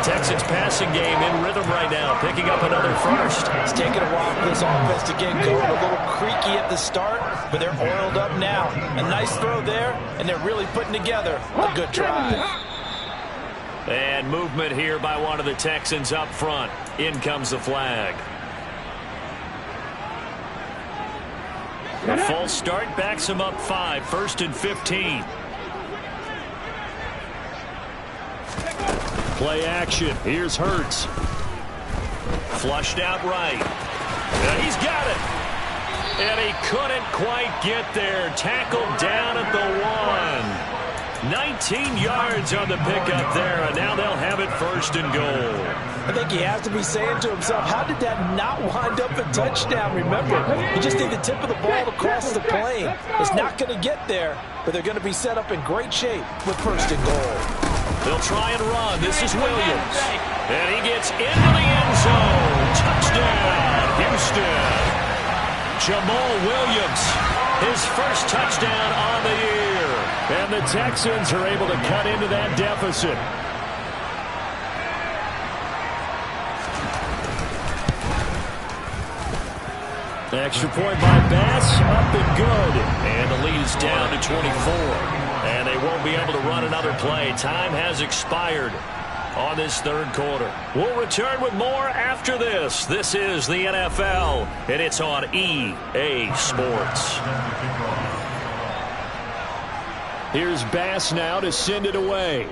Texans passing game in rhythm right now, picking up another first. It's taken a while for this offense to get going. A little creaky at the start, but they're oiled up now. A nice throw there, and they're really putting together a good drive. And movement here by one of the Texans up front. In comes the flag. A false start backs him up 5. 1st and 15. Play action. Here's Hurts. Flushed out right. Yeah, he's got it. And he couldn't quite get there. Tackled down at the 1. 19 yards on the pickup there, and now they'll have it 1st and goal. I think he has to be saying to himself, how did that not wind up a touchdown? Remember, you just need the tip of the ball to cross the plane. It's not going to get there, but they're going to be set up in great shape with 1st and goal. They'll try and run. This is Williams. And he gets into the end zone. Touchdown, Houston. Jamal Williams, his first touchdown on the year. And the Texans are able to cut into that deficit. Extra point by Bass, up and good. And the lead is down to 24. And they won't be able to run another play. Time has expired on this 3rd quarter. We'll return with more after this. This is the NFL, and it's on EA Sports. Here's Bass now to send it away.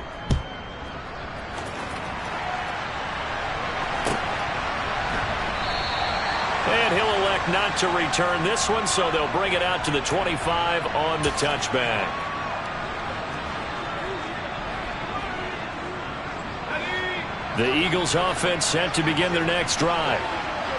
And he'll elect not to return this one, so they'll bring it out to the 25 on the touchback. The Eagles offense set to begin their next drive.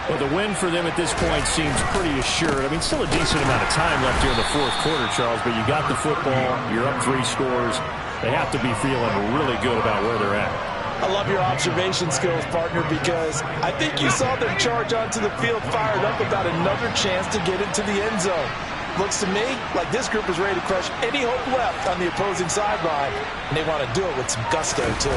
Well, the win for them at this point seems pretty assured. I mean, still a decent amount of time left here in the 4th quarter, Charles, but you got the football, you're up 3 scores. They have to be feeling really good about where they're at. I love your observation skills, partner, because I think you saw them charge onto the field fired up about another chance to get into the end zone. Looks to me like this group is ready to crush any hope left on the opposing sideline, and they want to do it with some gusto, too.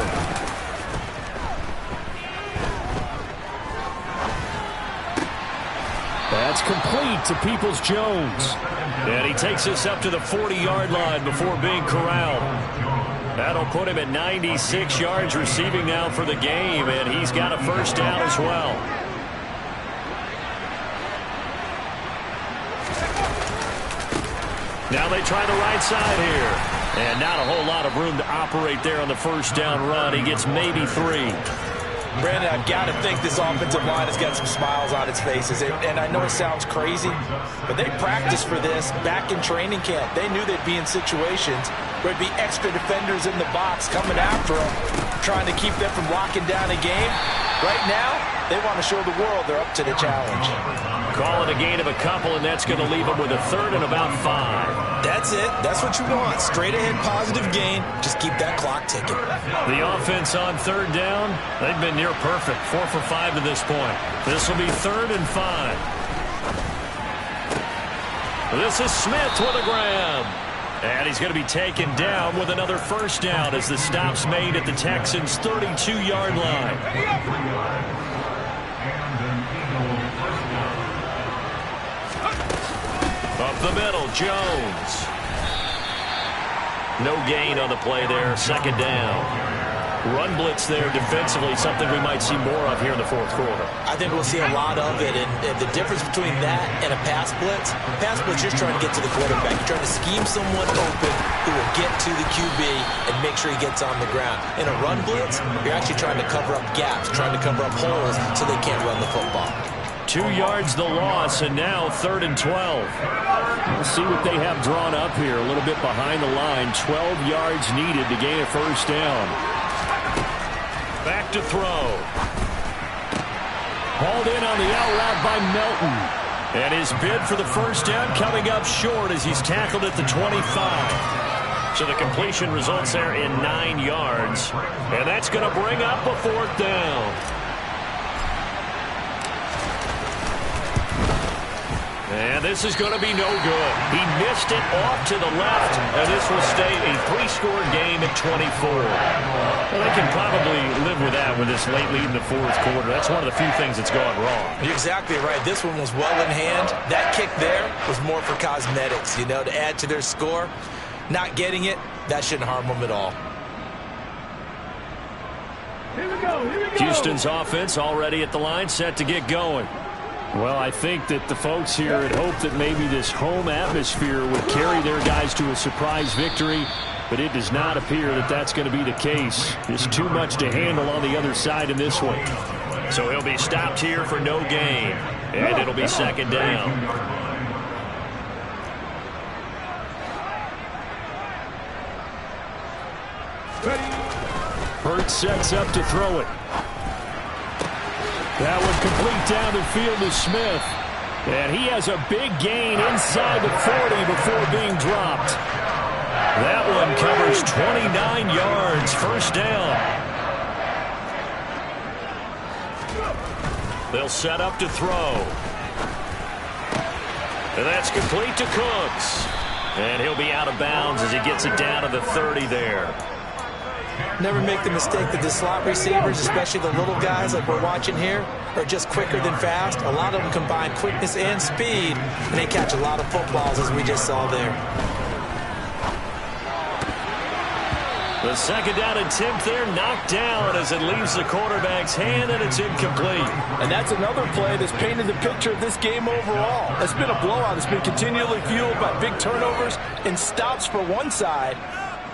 That's complete to Peoples-Jones. And he takes us up to the 40-yard line before being corralled. That'll put him at 96 yards receiving now for the game, and he's got a 1st down as well. Now they try the right side here. And not a whole lot of room to operate there on the 1st down run. He gets maybe 3. Brandon, I've got to think this offensive line has got some smiles on its faces. And I know it sounds crazy, but they practiced for this back in training camp. They knew they'd be in situations where there'd be extra defenders in the box coming after them, trying to keep them from locking down a game. Right now, they want to show the world they're up to the challenge. Call it a gain of a couple, and that's going to leave them with a 3rd and about 5. That's it. That's what you want. Straight ahead positive gain. Just keep that clock ticking. The offense on 3rd down, they've been near perfect. 4 for 5 to this point. This will be 3rd and 5. This is Smith with a grab. And he's going to be taken down with another 1st down as the stop's made at the Texans' 32-yard line. Up the middle, Jones. No gain on the play there, 2nd down. Run blitz there defensively, something we might see more of here in the 4th quarter. I think we'll see a lot of it, and the difference between that and a pass blitz, you're just trying to get to the quarterback. You're trying to scheme someone open who will get to the QB and make sure he gets on the ground. In a run blitz, you're actually trying to cover up gaps, trying to cover up holes so they can't run the football. 2 yards the loss, and now 3rd and 12. We'll see what they have drawn up here. A little bit behind the line. 12 yards needed to gain a 1st down. Back to throw. Hauled in on the out route by Melton. And his bid for the 1st down coming up short as he's tackled at the 25. So the completion results there in 9 yards. And that's going to bring up a 4th down. And this is going to be no good. He missed it off to the left, and this will stay a 3-score game at 24. Well, they can probably live with that with this late lead in the 4th quarter. That's one of the few things that's gone wrong. You're exactly right. This one was well in hand. That kick there was more for cosmetics, to add to their score. Not getting it, that shouldn't harm them at all. Here we go. Houston's offense already at the line, set to get going. Well, I think that the folks here had hoped that maybe this home atmosphere would carry their guys to a surprise victory, but it does not appear that that's going to be the case. There's too much to handle on the other side in this one. So he'll be stopped here for no gain, and it'll be second down. Hurts sets up to throw it. That one complete down the field to Smith. And he has a big gain inside the 40 before being dropped. That one covers 29 yards, first down. They'll set up to throw. And that's complete to Cooks. And he'll be out of bounds as he gets it down to the 30 there. Never make the mistake that the slot receivers, especially the little guys like we're watching here, are just quicker than fast. A lot of them combine quickness and speed, and they catch a lot of footballs, as we just saw there. The second down attempt there knocked down as it leaves the quarterback's hand, and it's incomplete. And that's another play that's painted the picture of this game overall. It's been a blowout. It's been continually fueled by big turnovers and stops for one side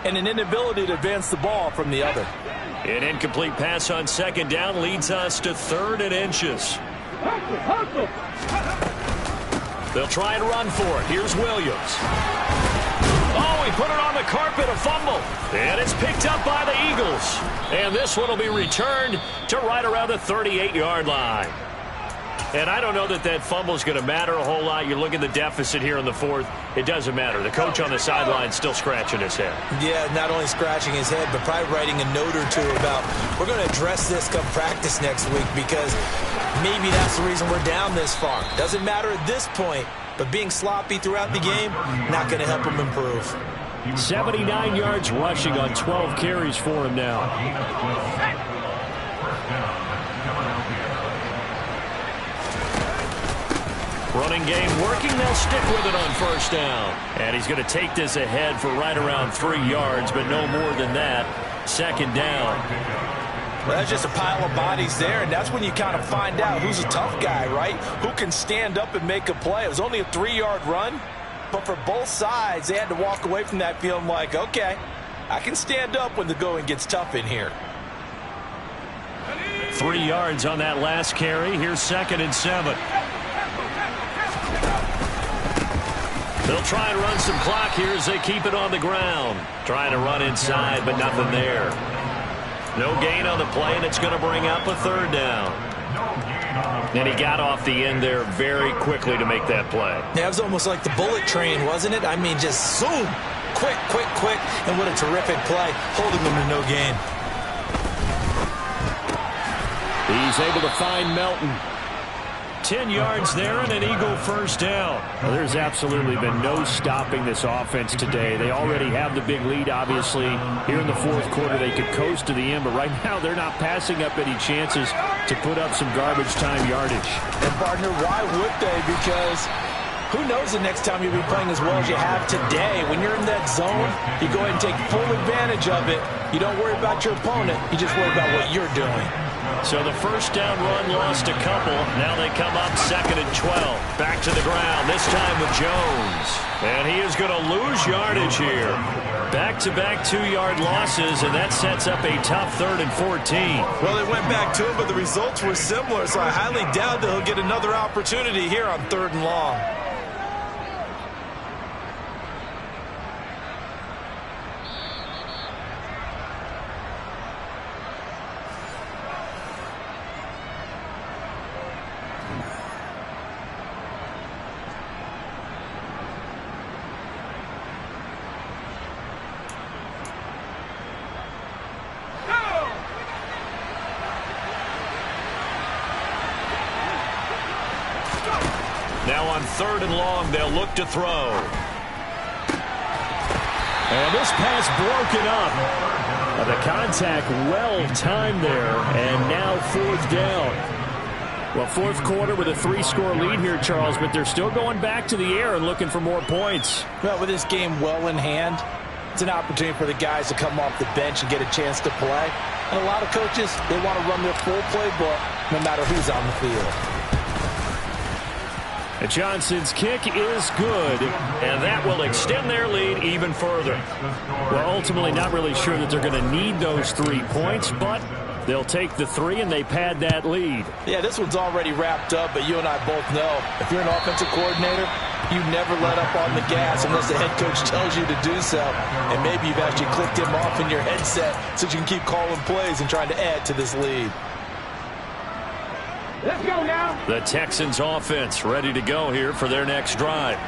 and an inability to advance the ball from the other. An incomplete pass on second down leads us to 3rd and inches. They'll try and run for it. Here's Williams. Oh, he put it on the carpet, a fumble. And it's picked up by the Eagles. And this one will be returned to right around the 38-yard line. And I don't know that that fumble is going to matter a whole lot. You look at the deficit here in the 4th. It doesn't matter. The coach on the sideline still scratching his head. Yeah, not only scratching his head, but probably writing a note or two about we're going to address this come practice next week because maybe that's the reason we're down this far. Doesn't matter at this point, but being sloppy throughout the game, not going to help him improve. 79 yards rushing on 12 carries for him now. Running game working. They'll stick with it on first down. And he's going to take this ahead for right around 3 yards, but no more than that. Second down. Well, that's just a pile of bodies there, and that's when you kind of find out who's a tough guy, right? Who can stand up and make a play. It was only a 3-yard run, but for both sides, they had to walk away from that feeling like, okay, I can stand up when the going gets tough in here. 3 yards on that last carry. Here's 2nd and 7. They'll try and run some clock here as they keep it on the ground. Trying to run inside, but nothing there. No gain on the play, and it's going to bring up a 3rd down. And he got off the end there very quickly to make that play. Yeah, it was almost like the bullet train, wasn't it? I mean, just zoom. Quick, quick, quick. And what a terrific play, holding them to no gain. He's able to find Melton. 10 yards there and an Eagle first down. Well, there's absolutely been no stopping this offense today. They already have the big lead, obviously. Here in the 4th quarter, they could coast to the end, but right now they're not passing up any chances to put up some garbage time yardage. And, partner, why would they? Because who knows the next time you'll be playing as well as you have today. When you're in that zone, you go ahead and take full advantage of it. You don't worry about your opponent. You just worry about what you're doing. So the first down run lost a couple. Now they come up 2nd and 12. Back to the ground, this time with Jones. And he is going to lose yardage here. Back-to-back 2-yard losses, and that sets up a tough 3rd and 14. Well, they went back to him, but the results were similar, so I highly doubt that he'll get another opportunity here on 3rd and long. Now on 3rd and long, they'll look to throw. And this pass broken up. The contact well-timed there, and now 4th down. Well, 4th quarter with a 3-score lead here, Charles, but they're still going back to the air and looking for more points. Well, with this game well in hand, It's an opportunity for the guys to come off the bench and get a chance to play. And a lot of coaches, they want to run their full playbook no matter who's on the field. And Johnson's kick is good, and that will extend their lead even further. Well, ultimately not really sure that they're going to need those 3 points, but they'll take the 3 and they pad that lead. Yeah, this one's already wrapped up, but you and I both know if you're an offensive coordinator, you never let up on the gas unless the head coach tells you to do so. And maybe you've actually clicked him off in your headset so you can keep calling plays and trying to add to this lead. Let's go now. The Texans offense ready to go here for their next drive.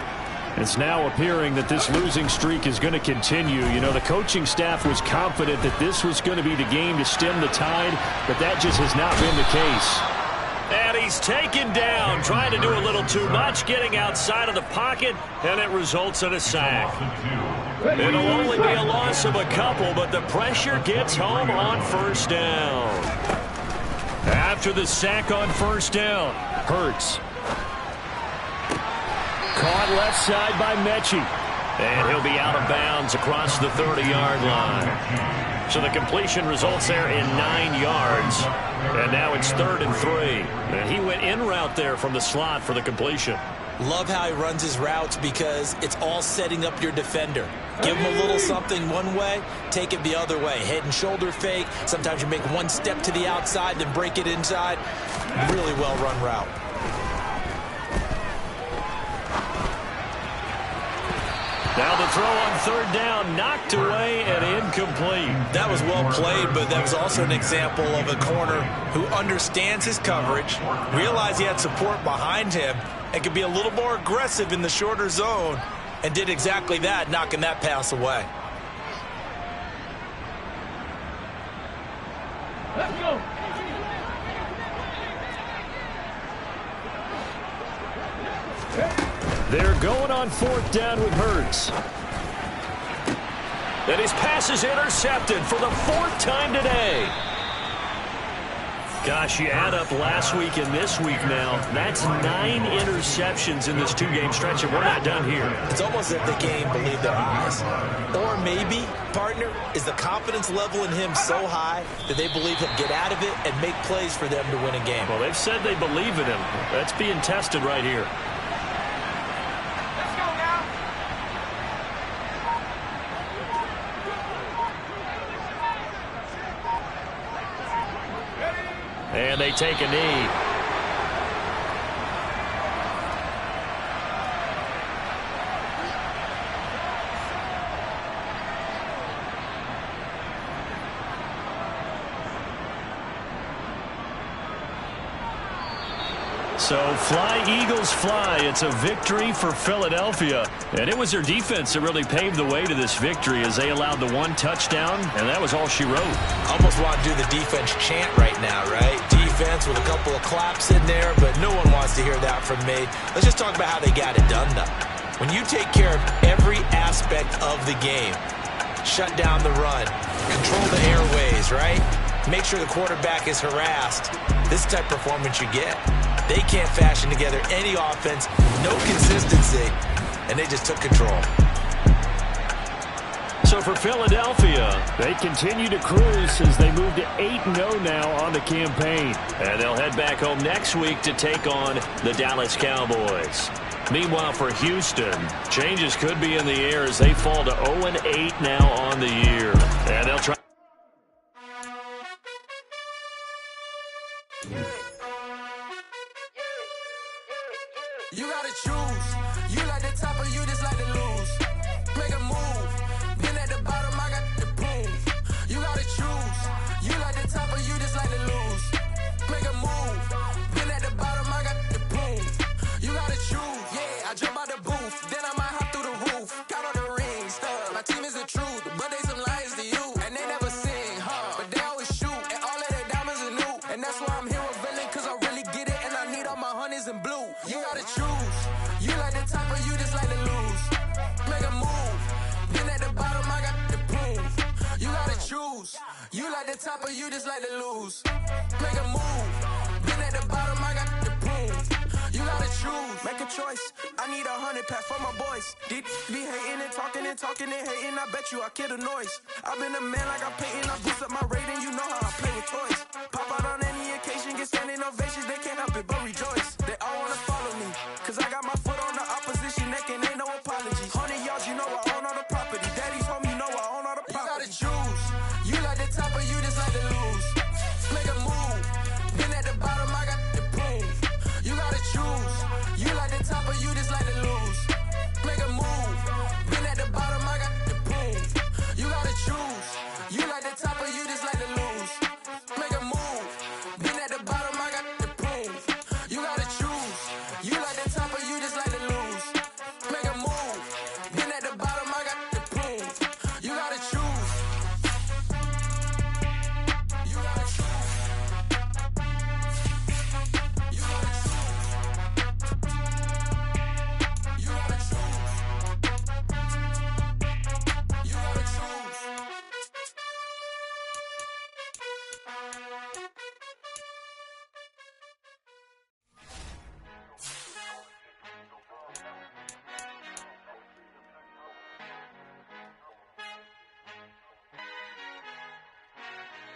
It's now appearing that this losing streak is going to continue. You know, the coaching staff was confident that this was going to be the game to stem the tide, but that just has not been the case. And he's taken down, trying to do a little too much, getting outside of the pocket, and it results in a sack. It'll only be a loss of a couple, but the pressure gets home on first down. After the sack on first down, Hurts. Caught left side by Mechie. And he'll be out of bounds across the 30-yard line. So the completion results there in 9 yards. And now it's 3rd and 3. And he went in route there from the slot for the completion. Love how he runs his routes because it's all setting up your defender. Give him a little something one way, take it the other way. Head and shoulder fake. Sometimes you make one step to the outside, then break it inside. Really well-run route. Now the throw on 3rd down, knocked away and incomplete. That was well played, but that was also an example of a corner who understands his coverage, realized he had support behind him, and could be a little more aggressive in the shorter zone, and did exactly that, knocking that pass away. Let's go. They're going on 4th down with Hurts. And his pass is intercepted for the 4th time today. Gosh, you add up last week and this week now. That's 9 interceptions in this 2-game stretch, and we're not done here. It's almost as if the game believed their eyes. Or maybe, partner, is the confidence level in him so high that they believe he'll get out of it and make plays for them to win a game. Well, they've said they believe in him. That's being tested right here. Let's go now. And they take a knee. So fly, Eagles, fly. It's a victory for Philadelphia. And it was their defense that really paved the way to this victory as they allowed the 1 touchdown, and that was all she wrote. Almost want to do the defense chant right now, right? Defense with a couple of claps in there, but no one wants to hear that from me. Let's just talk about how they got it done, though. When you take care of every aspect of the game, shut down the run, control the airways, right? Make sure the quarterback is harassed. This type of performance you get. They can't fashion together any offense, no consistency, and they just took control. So for Philadelphia, they continue to cruise as they move to 8-0 now on the campaign. And they'll head back home next week to take on the Dallas Cowboys. Meanwhile, for Houston, changes could be in the air as they fall to 0-8 now on the year. And they'll try. You gotta choose. You like the top or you just like to lose. Make a move. Been at the bottom, I got the prove. You gotta choose. You like the top or you just like to lose. Make a move. Been at the bottom, I got the prove. You gotta choose. Yeah, I jump out the booth. Then I might hop through the roof. Count on the rings. My team is the truth, but they some liars to you. And they never sing, but they always shoot. And all of their diamonds are new. And that's why I'm here revealing, cause I really get it. And I need all my honeys in blue. You gotta choose. You like the top or you just like to lose. Make a move. Been at the bottom, I got the proof. You gotta choose. You like the top or you just like to lose. Make a move. Been at the bottom, I got the proof. You gotta choose. Make a choice. choice. I need 100 packs for my boys. Deep be hating and talking and hating. I bet you I kill the noise. I've been a man like I'm Peyton. I boost up my rating. You know how I play with toys. Pop out on any occasion, get standing ovations. They can't help it but rejoice. They all wanna follow me, cause I got my foot on the opposition neck and ain't no apologies. 100 yards, you know I own all the property. Daddy's home, you know I own all the property. You gotta choose. You like the top or you just like to lose. Make a move. Been at the bottom, I got the prove. You gotta choose. You like the top or you just like to lose. Make a move. Been at the bottom, I got the prove. You gotta choose. You like the top or you just like to lose. Make a move. Been at the bottom, I got the prove. You gotta choose. You like the top or you just like to lose. Make a move. Been at the bottom, I got the prove. You gotta choose. You gotta choose. You gotta choose. You gotta choose. You gotta choose.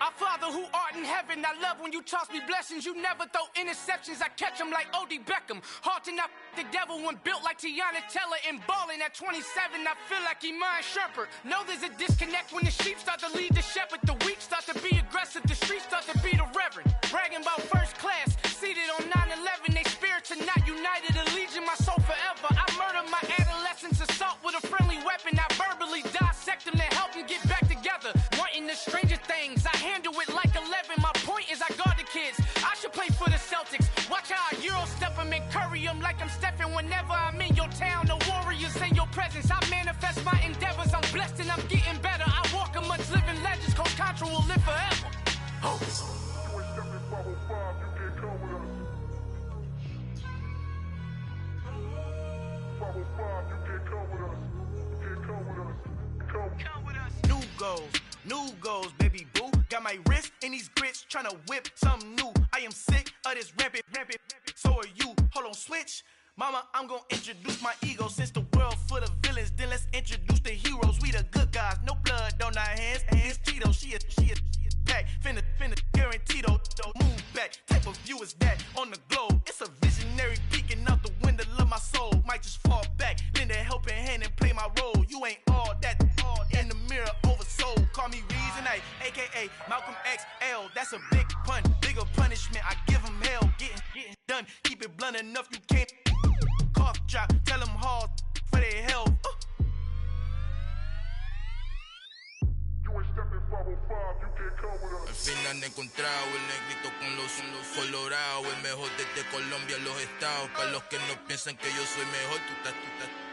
Our Father who art in heaven, I love when you toss me blessings. You never throw interceptions, I catch them like O.D. Beckham. Hard to not the devil when built like Tiana Teller and balling at 27. I feel like Iman Shumpert. Know there's a disconnect when the sheep start to lead the shepherd. The weak start to be aggressive, the streets start to be the reverend. Bragging about first class, seated on 9/11. They spirits are not united, a legion, my soul forever. I murder my adolescence, assault with a friendly weapon. I verbally dissect them to help them get back together. Wanting the stranger things, I handle it like 11. My point is I guard the kids. I should play for the Celtics. Watch how I Euro step them and curry them like I'm Stephen. Whenever I'm in your town, the Warriors in your presence. I manifest my endeavors. I'm blessed and I'm getting better. I walk amongst living legends. Coach Contra will live forever. Oh. New goals, baby boo. Got my wrist in these grits, tryna whip something new. I am sick of this rampant. So are you. Hold on, switch. Mama, I'm gonna introduce my ego. Since the world full of villains, then let's introduce the heroes. We the good guys, no blood on our hands. Hands Tito, she a pack. Finna guaranteed don't move back. Type of view is that on the globe? It's a visionary peeking out the window of my soul. Might just fall back, lend a helping hand and play my role. You ain't all that in the mirror oversold. Call me Reason A, aka Malcolm XL. That's a big pun, bigger punishment. I give him hell, getting done. Keep it blunt enough, you can't cough drop. Tell them hard for their health. Al fin han encontrado el negrito con los colorados, el mejor desde Colombia, los estados. Para los que no piensan que yo soy mejor,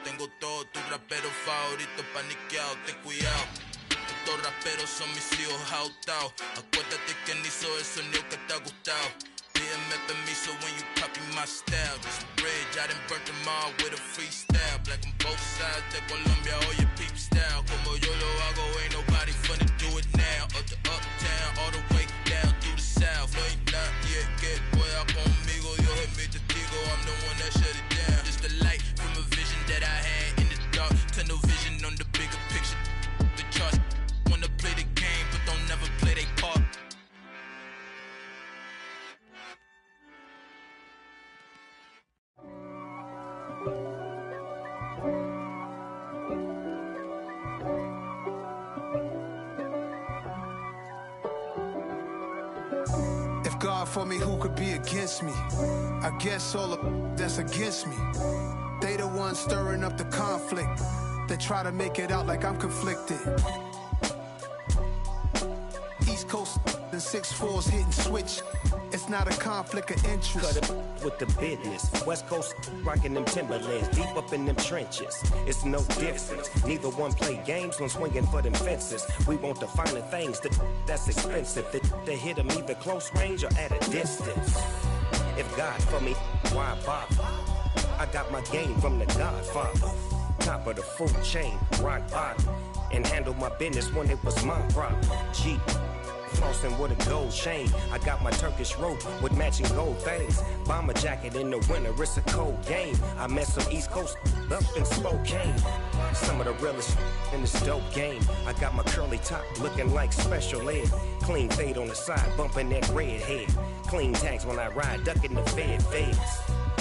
tengo todo, tus raperos favoritos paniqueados, ten cuidado. Estos raperos son mis hijos adoptados. Acuérdate quién hizo el sonido que te ha gustado. Pídeme permiso when you copy my style. This bridge, I done burnt them all with a freestyle. Black on both sides de Colombia, oye peep style. Como yo lo hago, ain't nobody finna do it now. Up to uptown, all the way down through the south. No hay nadie que pueda conmigo, Dios es mi testigo. I'm the one that shut it down. Just the light from a vision that I had in the dark. Tunnel vision on the bigger picture. The charts wanna play the game, but don't never play their part. God for me, who could be against me? I guess all of that's against me. They the ones stirring up the conflict. They try to make it out like I'm conflicted. East Coast and 6'4's hitting switch. It's not a conflict of interest. Cut it with the business. West Coast rocking them Timberlands, deep up in them trenches. It's no difference. Neither one play games when swinging for them fences. We want the finer things that's expensive. They hit them either close range or at a distance. If God for me, why bother? I got my game from the Godfather. Top of the food chain, rock bottom. And handle my business when it was my problem. G. flossing with a gold chain. I got my Turkish rope with matching gold things. Bomber jacket in the winter, it's a cold game. I met some East Coast up in Spokane. Some of the realest in this dope game. I got my curly top looking like special ed. Clean fade on the side, bumping that red head. Clean tags when I ride, ducking the feds.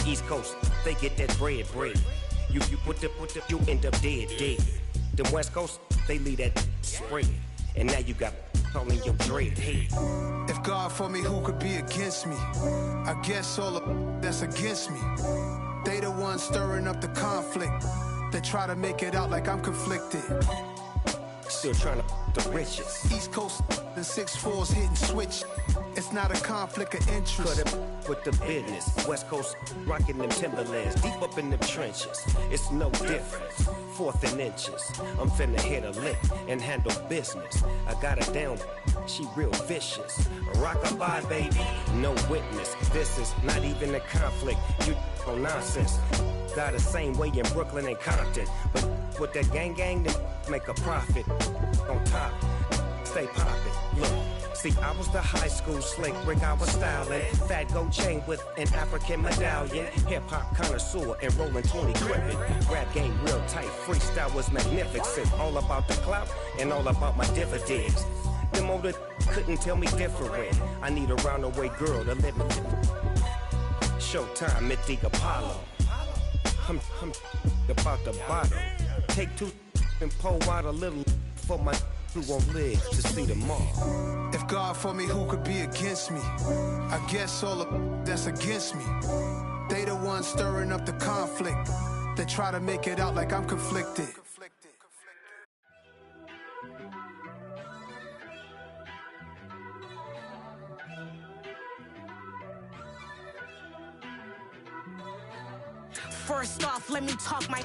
East Coast, they get that bread. You end up dead. The West Coast, they leave that spread. And now you got calling your dread head. If God for me, who could be against me? I guess all of that's against me. They the ones stirring up the conflict. They try to make it out like I'm conflicted. Still trying to the riches. East Coast, the 6'4s hitting switch. It's not a conflict of interest. Cut up with the business. West Coast rocking them Timberlands, deep up in them trenches. It's no difference. 4th and inches. I'm finna hit a lick and handle business. I got her down. She real vicious. Rock-a-bye, baby. No witness. This is not even a conflict. You on nonsense. Got the same way in Brooklyn and Compton. But with that gang, then make a profit. On top, stay poppin'. Look. See, I was the high school slick Rick, I was styling. Fat gold chain with an African medallion. Hip-hop connoisseur and rolling 20 crippin'. Rap game real tight, freestyle was magnificent. All about the clout and all about my dividends. Them older couldn't tell me different. I need a roundaway girl to live with. Showtime, Mythic Apollo. I'm about the bottom. Take 2 and pour out a little for my who won't live to see tomorrow. If God for me, who could be against me? I guess all of that's against me. They the ones stirring up the conflict. They try to make it out like I'm conflicted. First off, let me talk my...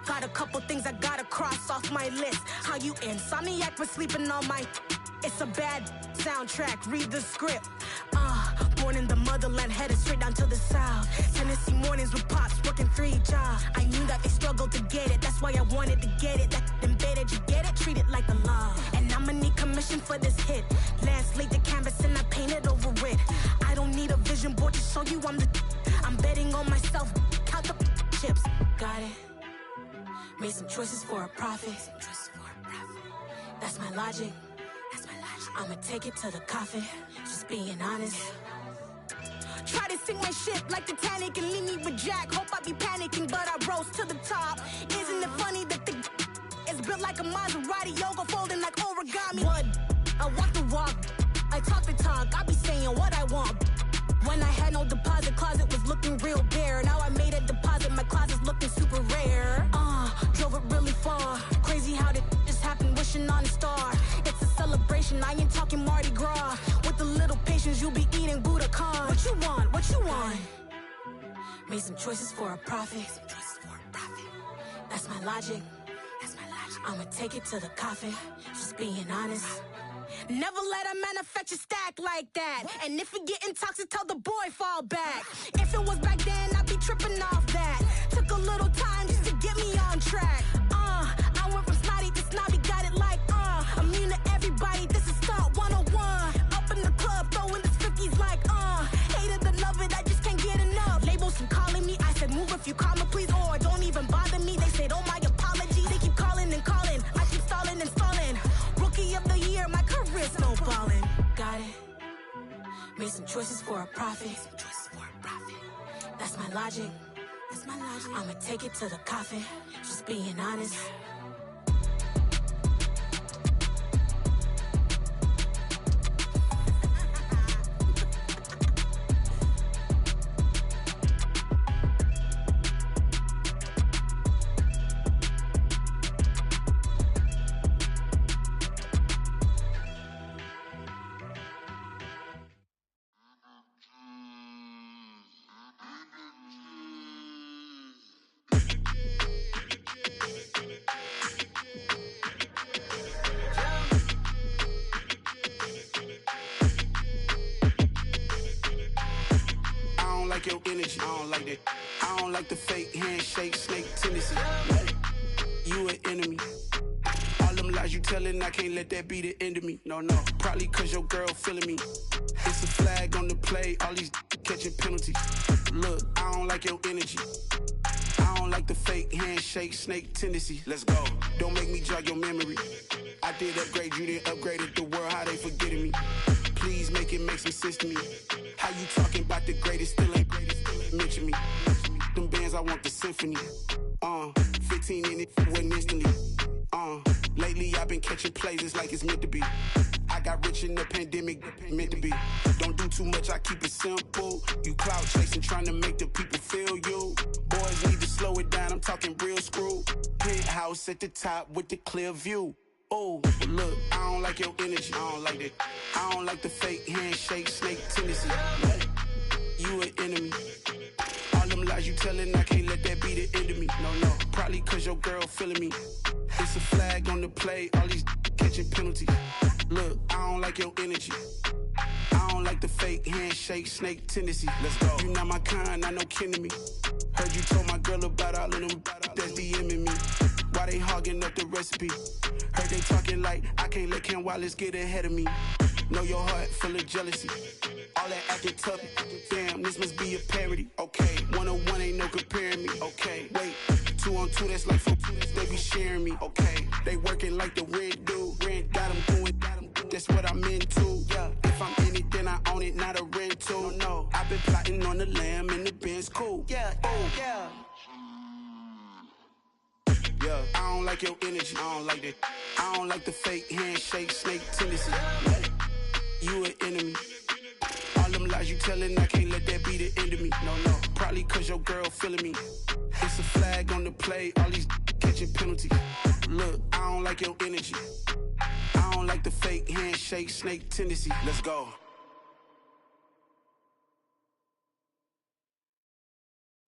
Got a couple things I gotta cross off my list. How you insomniac for sleeping on my... It's a bad soundtrack, read the script. Born in the motherland, headed straight down to the south. Tennessee mornings with pops, working 3 jobs. I knew that they struggled to get it, that's why I wanted to get it. That embedded, you get it, treat it like a law. And I'ma need commission for this hit. Last laid the canvas and I painted over it. I don't need a vision board to show you I'm betting on myself, count the chips. Got it. Made some choices for a profit. That's my logic. I'ma take it to the coffin. Just being honest. Try to sink my ship like Titanic and leave me with Jack. Hope I be panicking, but I rose to the top. Isn't it funny that the is built like a Maserati, yoga folding like origami? What? I walk the walk. I talk the talk. I be saying what I want. When I had no deposit, closet was looking real bare. Now I made a deposit, my closet's looking super rare. Drove it really far. Crazy how did just happen, wishing on a star. It's a celebration, I ain't talking Mardi Gras. With a little patience, you'll be eating Budokan. What you want? What you want? Made some choices for a profit. That's my logic. I'ma take it to the coffin. Just being honest. Never let a manufacture stack like that. And if it getting toxic, tell the boy fall back. If it was back then, I'd be tripping off that. Took a little time just to get me on track. I went from snotty to snobby, got it like immune to everybody, this is stunt 101. Up in the club, throwing the 50s like hate it or love it, I just can't get enough. Labels keep calling me, I said move if you call me please, or don't even bother me. They said oh my apologies, they keep calling and calling, I keep stalling and stalling. Rookie of the year, my career snowballing. Got it. Made some choices for a profit. That's my logic. I'ma take it to the coffin. Just being honest. Your energy, I don't like that. I don't like the fake handshake, snake tendency. You an enemy. All them lies lies you telling, I can't let that be the end of me. No, probably cause your girl feeling me. It's a flag on the play, all these catching penalties. Look, I don't like your energy. I don't like the fake handshake, snake tendency. Let's go. Don't make me jog your memory. I did upgrade, you didn't upgrade it. The world, how they forgetting me. Please make it make some sense to me. How you talking about the greatest, still ain't mention me. Them bands, I want the symphony. 15 in it, wasn't instantly. Lately I've been catching plays, it's like it's meant to be. I got rich in the pandemic, meant to be. Don't do too much, I keep it simple. You clout chasing, trying to make the people feel you. Boys need to slow it down, I'm talking real screw. Penthouse at the top with the clear view. Oh, look, I don't like your energy, I don't like that. I don't like the fake handshake, snake tendency. You an enemy. All them lies you telling, I can't let that be the end of me. No, probably cause your girl feeling me. It's a flag on the play, all these catching penalties. Look, I don't like your energy. I don't like the fake handshake, snake tendency. Let's go. You not my kind, I know kin to me. Heard you told my girl about all of them that's DMing me. Why they hogging up the recipe? Heard they talking like I can't let Ken Wallace get ahead of me. Know your heart full of jealousy. All that acting tough, damn, this must be a parody. Okay, 101 ain't no comparing me. Okay, wait, 2 on 2, that's like 4, they be sharing me. Okay, they working like the rent dude. Rent got them doing, that's what I'm into. Yeah, if I'm in it, then I own it, not a rental. No, I've been plotting on the lamb and the Benz cool. Yeah, yeah. Yeah, I don't like your energy, I don't like that. I don't like the fake handshake, snake tendency. You an enemy. All them lies you telling, I can't let that be the end of me. No, probably cause your girl feeling me. It's a flag on the play, all these catching penalties. Look, I don't like your energy. I don't like the fake handshake, snake tendency. Let's go.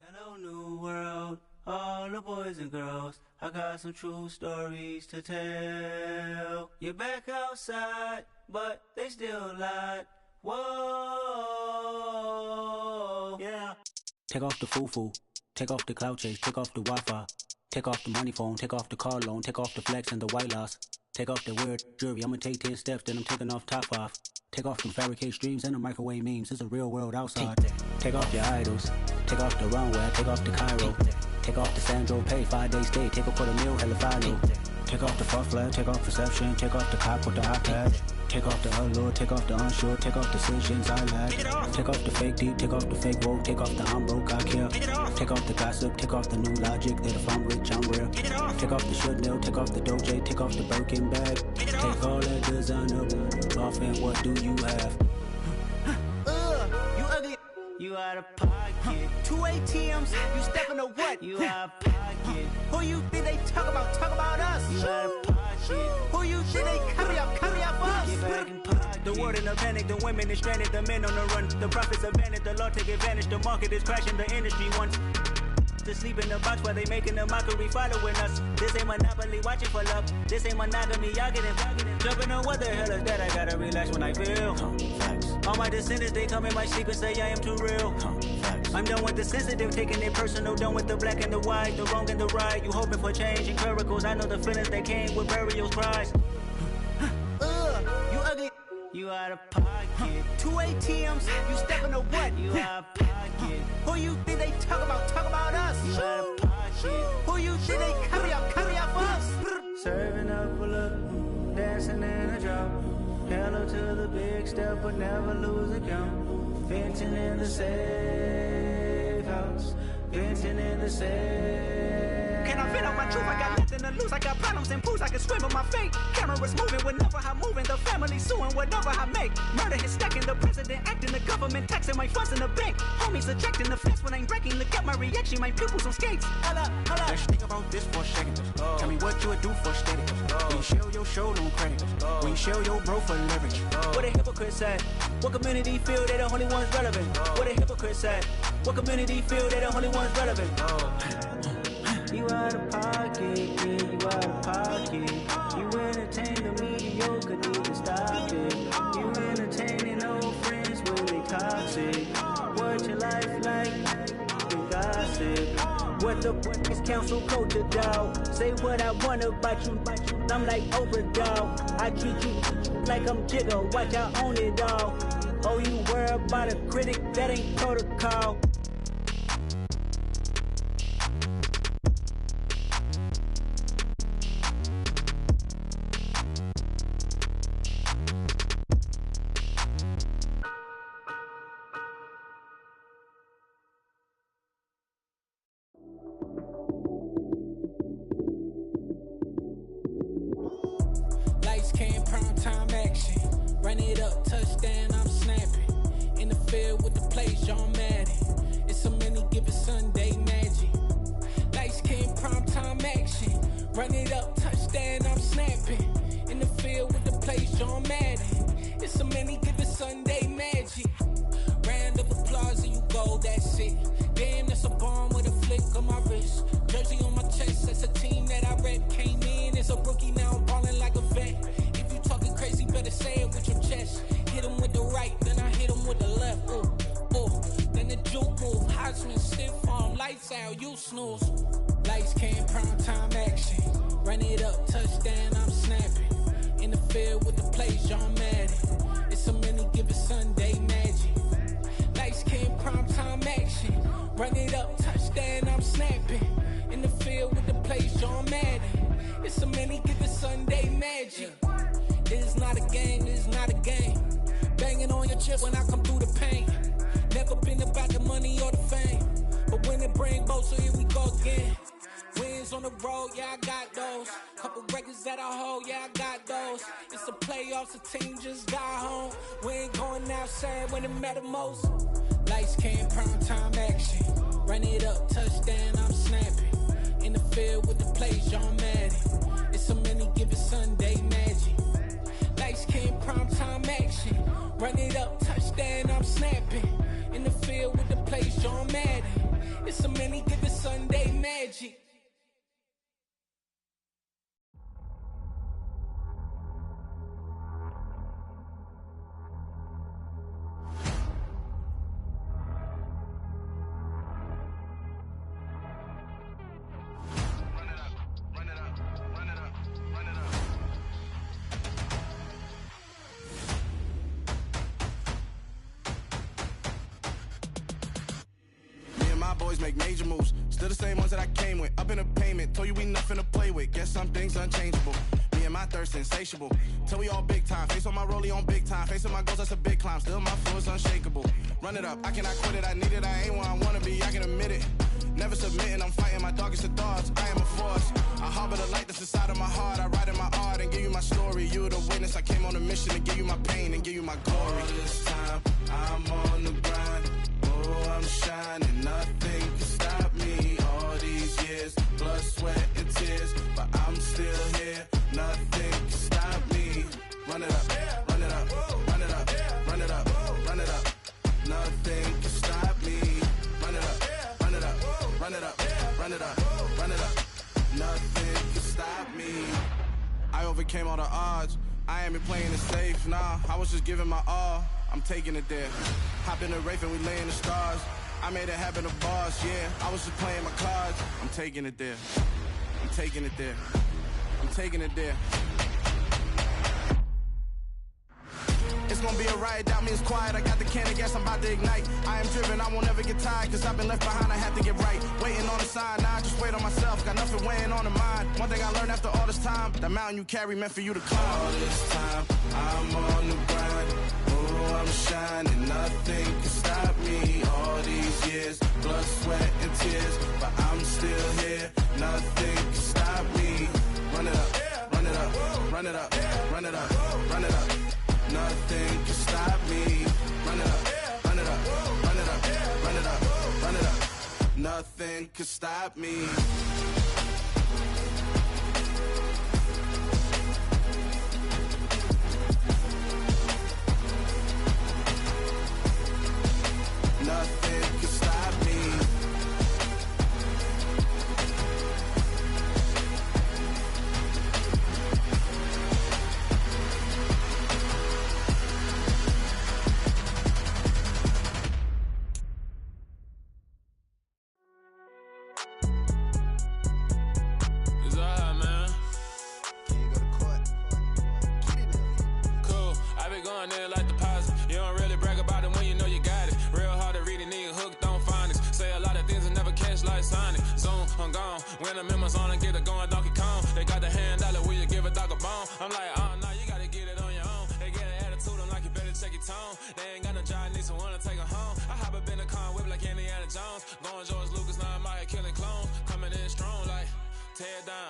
Hello, new world, all the boys and girls. I got some true stories to tell. You're back outside, but they still lied. Whoa, yeah. Take off the foo-foo, take off the cloud chase, take off the Wi-Fi, take off the money phone, take off the car loan, take off the flex and the white loss, take off the weird jewelry. I'ma take 10 steps, then I'm taking off top 5. Take off them fabricate streams and the microwave memes. It's a real world outside. Take off your idols, take off the runway, take off the Cairo, take off the Sandro pay, 5-day stay, take a $250,000, hella final. Take off the fuck flag, take off perception, take off the cop with the iPad. Take off the allure, take off the unsure, take off decisions I lack. Take off the fake deep, take off the fake woke, take off the I'm broke, I care. Take off the gossip, take off the new logic, that if I'm rich, I'm real. Take off the should know, take off the doje, take off the Birkin bag. Take all that designer off and what do you have? You ugly. You out of pocket. 2 ATMs, you stepping to what? You out of pocket. Who you think they talk about us? You out of pocket. Who you think they carry up us? Get back in pocket. The world in a panic, the women is stranded, the men on the run. The profits abandoned, the law take advantage, the market is crashing, the industry wants to sleep in the box while they making a mockery following us. This ain't monopoly, watching for love. This ain't monogamy, y'all getting jumping on what the hell is that? I gotta relax when I feel. All my descendants, they come in my sleep and say I am too real. I'm done with the sensitive, taking it personal. Done with the black and the white, the wrong and the right. You hoping for change and miracles. I know the feelings that came with burial cries. You ugly. You out of pocket. 2 ATMs, you stepping to what? You out of pocket. Who you think they talk about us? You out of pocket. Who you think they carry up us? Serving up a look, dancing in a drop. Hello to the big step, but never lose a count. Venting in the safe house. Venting in the safe. Can I vent out my truth? I got nothing to lose. I got problems and booze. I can swim on my fate. Cameras moving whenever I'm moving. The family suing whatever I make. Murder is stacking. The president acting. The government taxing my funds in the bank. Homies ejecting the fence when I'm breaking. Look at my reaction. My pupils on skates. Hold up. Let's think about this for a second. Tell me what you would do for steady. When you show your show, don't credit. When you show your bro for leverage. What a hypocrite said. What community feel they the only ones relevant? What a hypocrite said. What community feel they the only ones relevant? You out of pocket, yeah, you out of pocket. You entertain the mediocre, need to stop it. You entertaining old friends when they toxic. What your life like? You gossip. What the is council culture, dog? Say what I want about you. I'm like overdog. I treat you like I'm Jigga. Watch I own it all. Oh, you worry about a critic? That ain't protocol. Lights came, prime time action. Run it up, touchdown, I'm snapping. In the field with the plays, John Madden. It's a many given Sunday magic. Lights came, prime time action. Run it up, touchdown, I'm snapping. In the field with the plays, John Madden. It's a many given Sunday magic. Round of applause and you go, that's it. Damn, that's a bomb with a flick on my wrist. Jersey on my chest, that's a team that I rep. Came in as a rookie, now I'm ballin' like a vet. If you talking crazy, better say it with your chest. Hit him with the right, then I hit him with the left. Ooh, ooh. Then the juke move, Heisman, stiff arm, lights out, you snooze. Lights came, prime time action. Run it up, touchdown, I'm snapping. In the field with the plays, John Madden. It's a many given Sunday magic. Lights came, prime time action. Run it up, touchdown, I'm snapping. In the field with the plays, John Madden. It's a many given Sunday magic. This is not a game, this is not a game. Banging on your chip when I come through the paint. Never been about the money or the fame. But when it bring both, so here we go again. Wins on the road, yeah, I got those. Couple records that I hold, yeah, I got those. It's the playoffs, the team just got home. We ain't going outside when it matter most. Lights came, prime time action. Run it up, touchdown, I'm snapping. In the field with the plays, John Madden. It's a many given Sunday magic. Lights came, prime time action. Run it up, touchdown, I'm snapping. In the field with the plays, John Madden. It's a many given Sunday magic. Boys make major moves, still the same ones that I came with. Up in the payment, told you we nothing to play with. Guess some things unchangeable. Me and my thirst insatiable. Till we all big time. Face on my rollie on big time. Facing my goals, that's a big climb. Still my flow is unshakable. Run it up, I cannot quit it. I need it, I ain't where I wanna be. I can admit it. Never submitting, I'm fighting my darkest of thoughts. I am a force. I harbor the light that's inside of my heart. I write in my art and give you my story. You the witness. I came on a mission to give you my pain and give you my glory. All this time, I'm on the grind. Oh, I'm shining, nothing can stop me. All these years, blood, sweat, and tears, but I'm still here. Nothing can stop me. Run it up, run it up, run it up, run it up, run it up. Nothing can stop me. Run it up, run it up, run it up, run it up, run it up. Nothing can stop me. I overcame all the odds. I ain't been playing it safe, nah. I was just giving my all. I'm taking it there. Hop in the Wraith and we lay in the stars. I made it happen to boss, yeah. I was just playing my cards. I'm taking it there. I'm taking it there. I'm taking it there. It's gonna be a riot, doubt me it's quiet. I got the can of gas, I'm about to ignite. I am driven, I won't ever get tired, cause I've been left behind, I have to get right. Waiting on the sign, now I just wait on myself. Got nothing weighing on the mind. One thing I learned after all this time, the mountain you carry meant for you to climb. All this time, I'm on the grind. Oh, I'm shining, nothing can stop me. All these years, blood, sweat, and tears, but I'm still here. Nothing can stop me. Run it up, run it up, run it up, run it up, run it up. Nothing can stop me. Run it up, run it up, run it up, run it up, run it up. Nothing can stop me. Nothing can stop me. I be going in like deposit. You don't really brag about it when you know you got it. Real hard to read a nigga hooked on phonics. Say a lot of things and never catch like Sonic. Zoom, I'm gone. When I'm in my zone and get it going Donkey Kong. They got the $100, will you give a dog a bone? I'm like, nah, you gotta get it on your own. They get an attitude, I'm like, you better check your tone. They ain't got no job, need someone to take her home. I hop up in the car, whip like Indiana Jones. Going George Lucas, now I'm out here killing clones. Coming in strong like, tear down,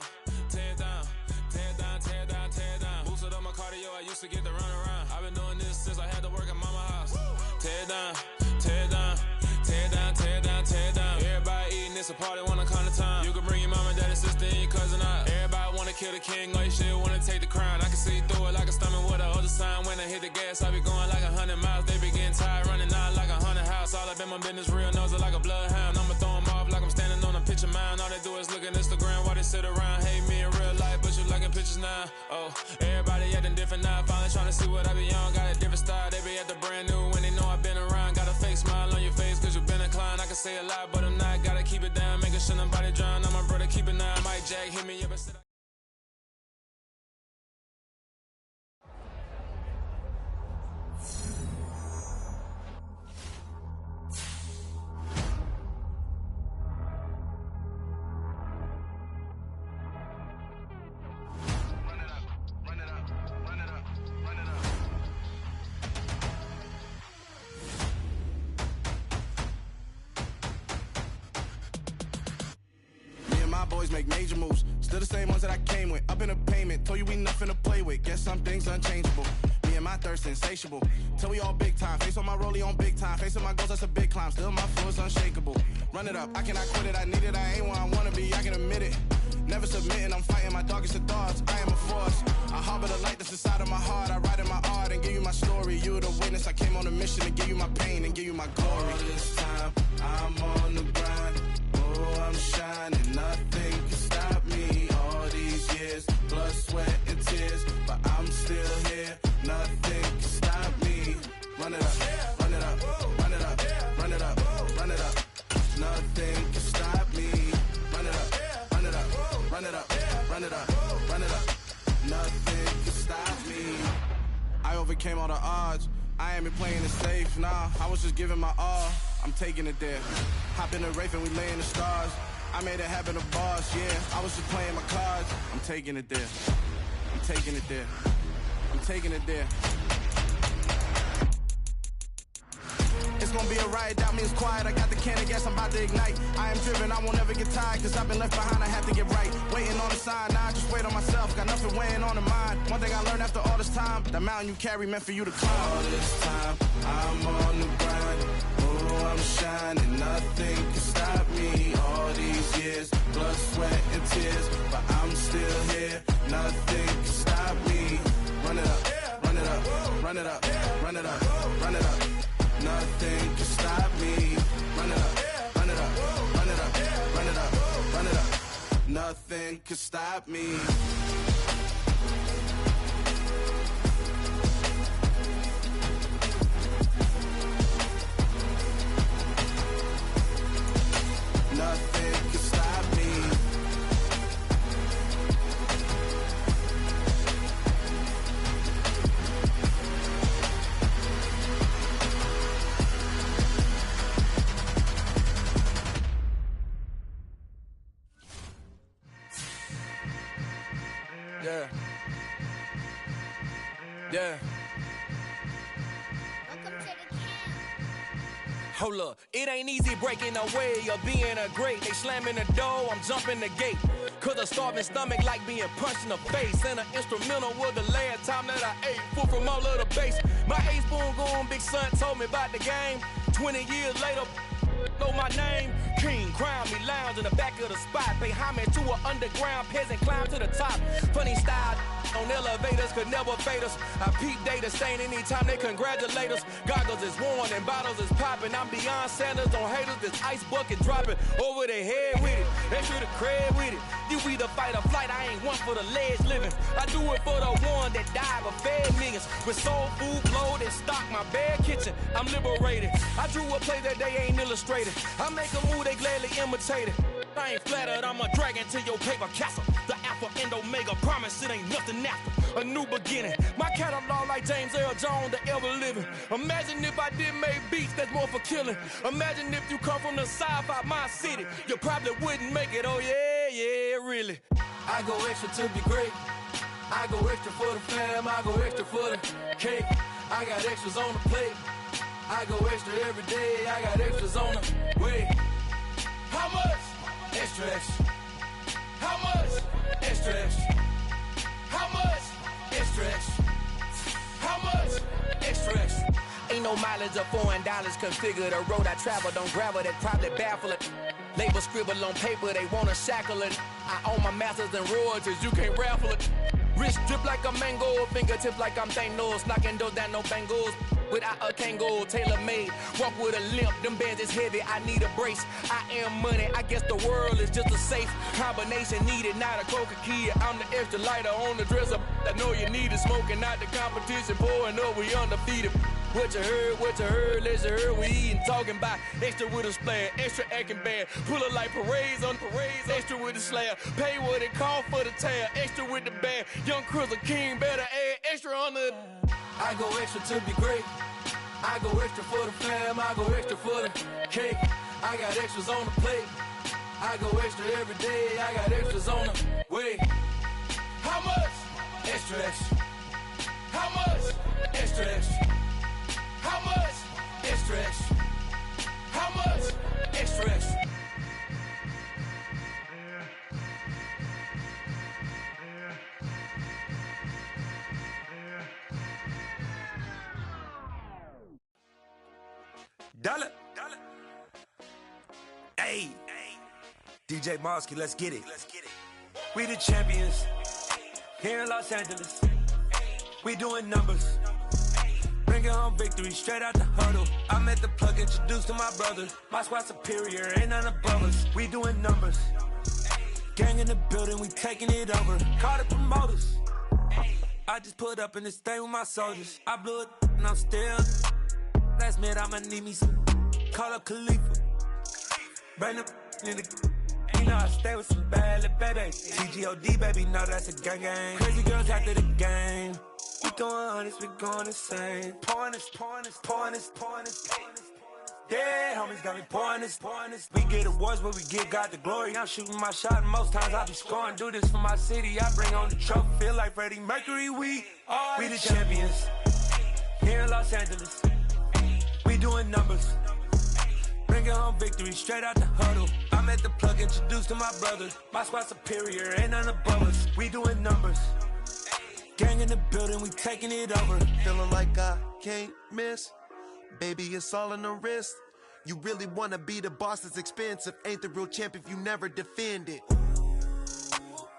tear down, tear down, tear down, tear down. Boosted up my cardio, I used to get to run around. I've been doing this since I had to work at mama house. Tear down, tear down, tear down, tear down, tear down. Everybody eating, it's a party when I come to time. You can bring your mama, daddy, sister, and your cousin out. Everybody wanna kill the king, or you shit wanna take the crown. I can see through it like a stomach with a other sign. When I hit the gas, I be going like 100 miles. They be getting tired, running out like 100 house. All up in my business, real nose like a bloodhound. I'ma throw 'em off like I'm standing on a picture mound. All they do is look at Instagram while they sit around. Hate me in real life, but you liking pictures now. Oh, everybody acting different now. Finally trying to see what I be on. Got a different style, they be at the brand new when they know I've been around. Got a fake smile on your face cause you been inclined. I can say a lot, but I'm not. Gotta keep it down, making sure nobody drown. I'm my brother, keep it now. Mike Jack, hit me up and sit down. Boys make major moves, still the same ones that I came with. Up in the payment, told you we nothing to play with. Guess some things unchangeable. Me and my thirst insatiable. Till we all big time. Face on my rollie on big time. Facing my goals, that's a big climb. Still my flow is unshakable. Run it up, I cannot quit it. I need it, I ain't where I wanna be. I can admit it. Never submitting, I'm fighting my darkest of thoughts. I am a force. I harbor the light that's inside of my heart. I write in my art and give you my story. You the witness. I came on a mission to give you my pain and give you my glory. All this time, I'm on the grind. Oh, I'm shining. Nothing can stop me. All these years, blood, sweat, and tears, but I'm still here. Nothing can stop me. Run it up, run it up, run it up, run it up, run it up. Nothing can stop me. Run it up, run it up, run it up, run it up, run it up. Nothing can stop me. I overcame all the odds. I ain't been playing it safe, nah. I was just giving my all. I'm taking it there. Hop in the Wraith and we lay in the stars. I made it happen to boss, yeah. I was just playing my cards. I'm taking it there. I'm taking it there. I'm taking it there. It's gonna be a riot, doubt me it's quiet. I got the can of gas, I'm about to ignite. I am driven, I won't ever get tired, cause I've been left behind, I have to get right. Waiting on the sign, now I just wait on myself. Got nothing weighing on the mind. One thing I learned after all this time, the mountain you carry meant for you to climb. All this time, I'm on the grind. Oh, I'm shining, nothing can stop me. All these years, blood, sweat, and tears, but I'm still here. Nothing can stop me. Run it up, run it up, run it up, run it up, run it up. Nothing can stop me. Run it up, run it up, run it up, run it up, run it up. Nothing can stop me. Nothing can stop me. Yeah. Yeah. Hold up, it ain't easy breaking away or being a great. They slamming the door, I'm jumping the gate. Cause a starving stomach like being punched in the face. And an instrumental was the last time that I ate food from all of the base. My A-spoon going, big son told me about the game. 20 years later, know my name. King, crown me, lounge in the back of the spot. Pay homage to an underground peasant, climb to the top. Funny style on elevators could never fade us. I peep data stain anytime they congratulate us. Goggles is worn and bottles is popping. I'm beyond Sanders on haters, this ice bucket dropping over their head with it. They should have cred with it. You either fight or flight, I ain't one for the ledge living. I do it for the one that died but fed millions. With soul food, clothes, and stock my bare kitchen. I'm liberated. I drew a play that they ain't illustrated. I make a move, they gladly imitate it. I ain't flattered, I'm a dragon to your paper castle. The alpha and omega, promise it ain't nothing after. a new beginning. My catalog like James Earl Jones, the ever living. Imagine if I didn't make beats that's more for killing. Imagine if you come from the sci-fi my city, you probably wouldn't make it. Oh yeah, really. I go extra to be great. I go extra for the fam. I go extra for the cake. I got extras on the plate. I go extra every day. I got extras on the way. How much? Extra, extra. How much? Extra, extra. How much? Extra, extra. How much? Extra, extra. Ain't no mileage of $4 configure the road I travel. Don't gravel that probably baffle it. Label scribble on paper, they wanna shackle it. I own my masters and royalties, you can't raffle it. Wrist drip like a mango, fingertips like I'm Thanos, knocking those down no bangles. Without a Kango, tailor-made, walk with a limp, them bands is heavy, I need a brace. I am money, I guess the world is just a safe combination needed, not a coca key. I'm the extra lighter on the dresser, I know you need it, smoking out the competition, pouring up, we undefeated. What you heard, let's heard, we eating, talking about extra with a splash, extra acting bad, pull it like parades on parades, extra with the slab, pay what it cost for the tab, extra with the bag, young Chris a king, better add extra on the... I go extra to be great. I go extra for the fam. I go extra for the cake. I got extras on the plate. I go extra every day. I got extras on the way. How much? Extra, extra. How much? Extra, extra. How much? Extra, extra. How much? Extra, extra. Dollar. Hey. DJ Mosky, let's get it. We the champions here in Los Angeles. We doing numbers. Bringing home victory straight out the huddle. I met the plug, introduced to my brother. My squad superior, ain't none above us. We doing numbers. Gang in the building, we taking it over. Call the promoters. I just put up in this thing with my soldiers. I blew it and I'm still. Last minute, I'ma need me some. Call up Khalifa. Bring up in the. You know I stay with some bad little baby. TGOD, baby, know that's a gang gang. Crazy girls after the game. We going honest, we going insane. Pouring this. Yeah, homies got me pouring this. We get awards, but we give God the glory. I'm shooting my shot, and most times I be scoring. Do this for my city, I bring on the trophy. Feel like Freddie Mercury, we the champions. Here in Los Angeles. We doing numbers. Bringing home victory straight out the huddle. I met the plug, introduced to my brother. My squad superior, ain't none above us. We doing numbers. Gang in the building, we taking it over. Feeling like I can't miss. Baby, it's all in the wrist. You really wanna be the boss, it's expensive. Ain't the real champ if you never defend it.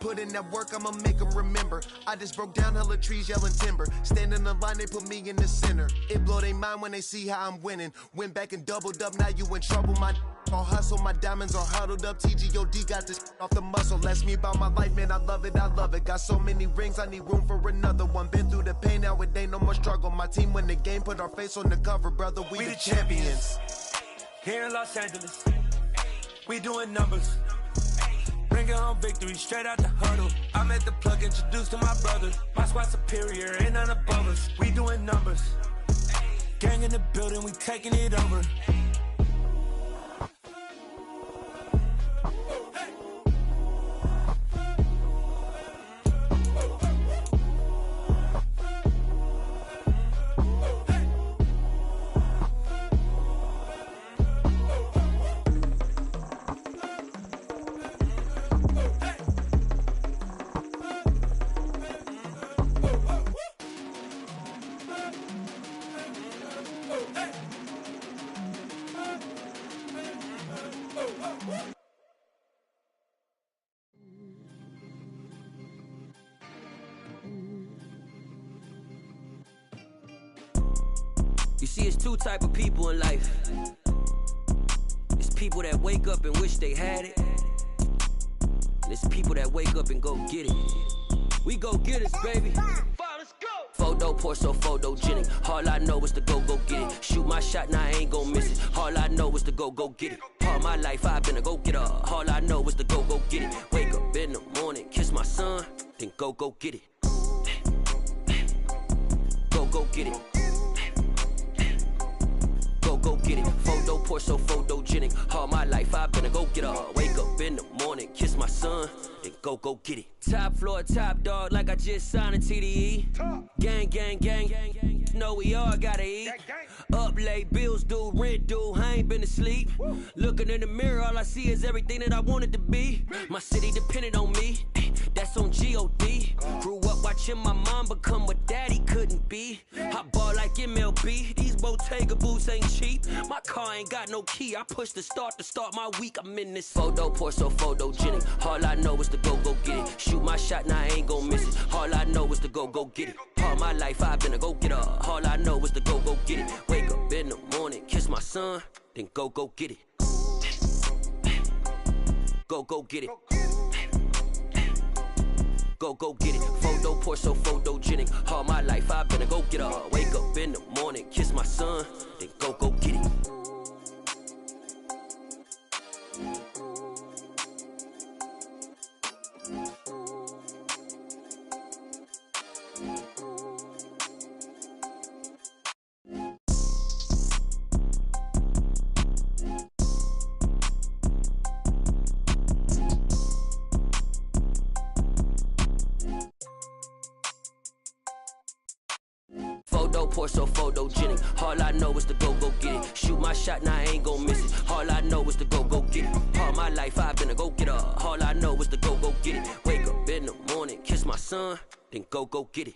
Put in that work, I'ma make them remember. I just broke down hella trees, yelling timber. Stand in the line, they put me in the center. It blow their mind when they see how I'm winning. Went back and doubled up, now you in trouble. My all hustle, my diamonds are huddled up. TGOD got this off the muscle. That's me about my life, man, I love it. Got so many rings, I need room for another one. Been through the pain, now it ain't no more struggle. My team win the game, put our face on the cover, brother. We the champions. Here in Los Angeles. We doing numbers. Bringing home victory straight out the huddle. I met the plug, introduced to my brother. My squad superior, ain't none above us. We doing numbers. Gang in the building, we taking it over. You see, it's two type of people in life. It's people that wake up and wish they had it. And it's people that wake up and go get it. We go get it, baby. Photo, Porso, photogenic. All I know is to go get it. Shoot my shot, now I ain't gon' miss it. All I know is to go get it. All my life I've been a go-getter. All I know is to go get it. Wake up in the morning, kiss my son, then go get it. go get it. Go get it. Photo poor, so photogenic. All my life I've been a go getter. Wake up in the morning, kiss my son, then go get it. Top floor, top dog, like I just signed a TDE. Gang, gang, gang, gang, gang. Know we all gotta eat. Up late, bills due, rent due. I ain't been asleep. Looking in the mirror, all I see is everything that I wanted to be. My city depended on me. That's on G.O.D. Grew up watching my mom become what daddy couldn't be. I ball like MLB. These Bottega boots ain't cheap. My car ain't got no key. I push the start to start my week. I'm in this photo poor, so photogenic. All I know is to go get it. Shoot my shot, now I ain't gon' miss it. All I know is to go get it. All my life I've been a go getter. All I know is to go get it. Wake up in the morning, kiss my son, then go get it. Go get it. Go get it. Photo poor, so photogenic. All my life I've been a go getter. Wake up in the morning, kiss my son, then go get it. Photo poor, so photogenic. All I know is to go get it. Shoot my shot, now I ain't gon' miss it. All I know is to go get it. All my life I've been a go getter. All I know is to go get it. Wake up in the morning, kiss my son, then go get it.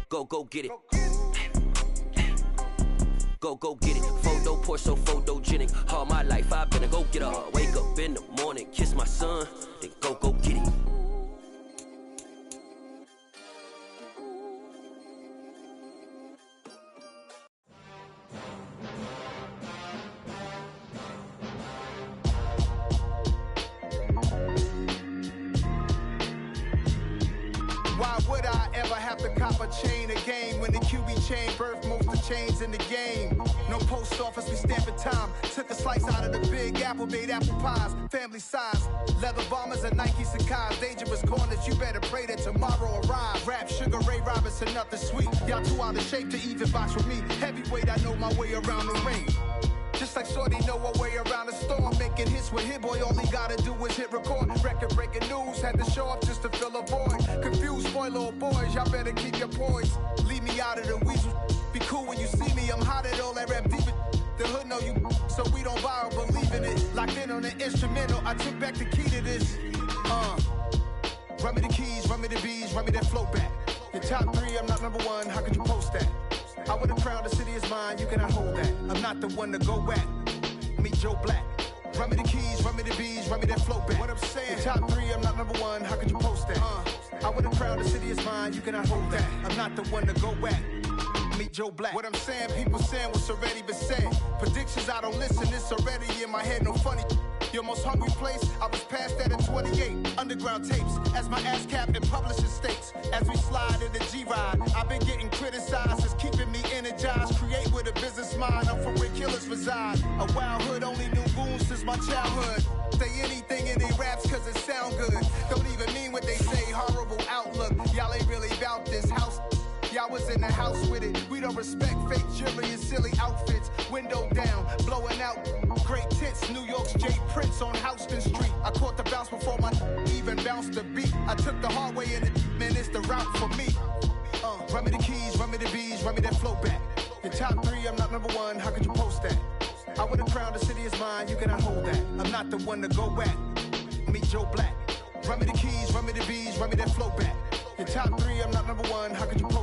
Go get it. Go get it. Photo poor, so photogenic. All my life I've been a go getter. Wake up in the morning, kiss my son, then go get it. Why would I ever have to cop a chain a game when the QB chain birthed most of the chains in the game? No post office, we stamping time. Took a slice out of the big apple, made apple pies, family size. Leather bombers and Nike Sacai's. Dangerous corners, you better pray that tomorrow arrive. Rap, Sugar Ray Robinson, nothing sweet. Y'all too out of shape to even box with me. Heavyweight, I know my way around the ring. Just like Shorty know her way around the storm. Making hits with Hit Boy, all he gotta do is hit record. Record breaking news, had to show up just to fill a void. Confused, spoiler boys, y'all better keep your poise. Leave me out of the weasel. Be cool when you see me, I'm hot at all that rap deep. The hood know you, so we don't borrow, believe in it. Locked in on the instrumental, I took back the key to this. Run me the keys, run me the bees, run me that flow back. Your top three, I'm not number one, how could you post that? I would've crowned the city is mine, you cannot hold that. I'm not the one to go at. Meet Joe Black. Run me the keys, run me the bees, run me that flow back. What I'm saying, top three, I'm not number one, how could you post that? I would've crowned the city is mine, you cannot hold that. I'm not the one to go at. Meet Joe Black. What I'm saying, people saying what's already been said. Predictions, I don't listen, it's already in my head, no funny. Your most hungry place, I was past that at 28. Underground tapes, as my ass cap in publishing states. As we slide in the G-Ride, I've been getting criticized, it's keeping me energized. Create with a business mind, I'm from where killers reside. A wild hood, only knew goons since my childhood. Say anything in their raps cause it sound good. Don't even mean what they say, horrible outlook. Y'all ain't really about this house. Y'all was in the house with it. We don't respect fake jewelry and silly outfits. Window down, blowing out great tits. New York's J. Prince on Houston Street. I caught the bounce before my even bounced the beat. I took the hard way in it, man, it's the route for me. Run me the keys, run me the bees, run me that flow back. Your top three, I'm not number one, how could you post that? I would've crowned the city is mine, you cannot hold that. I'm not the one to go at. Meet Joe Black. Run me the keys, run me the bees, run me that flow back. Your top three, I'm not number one, how could you post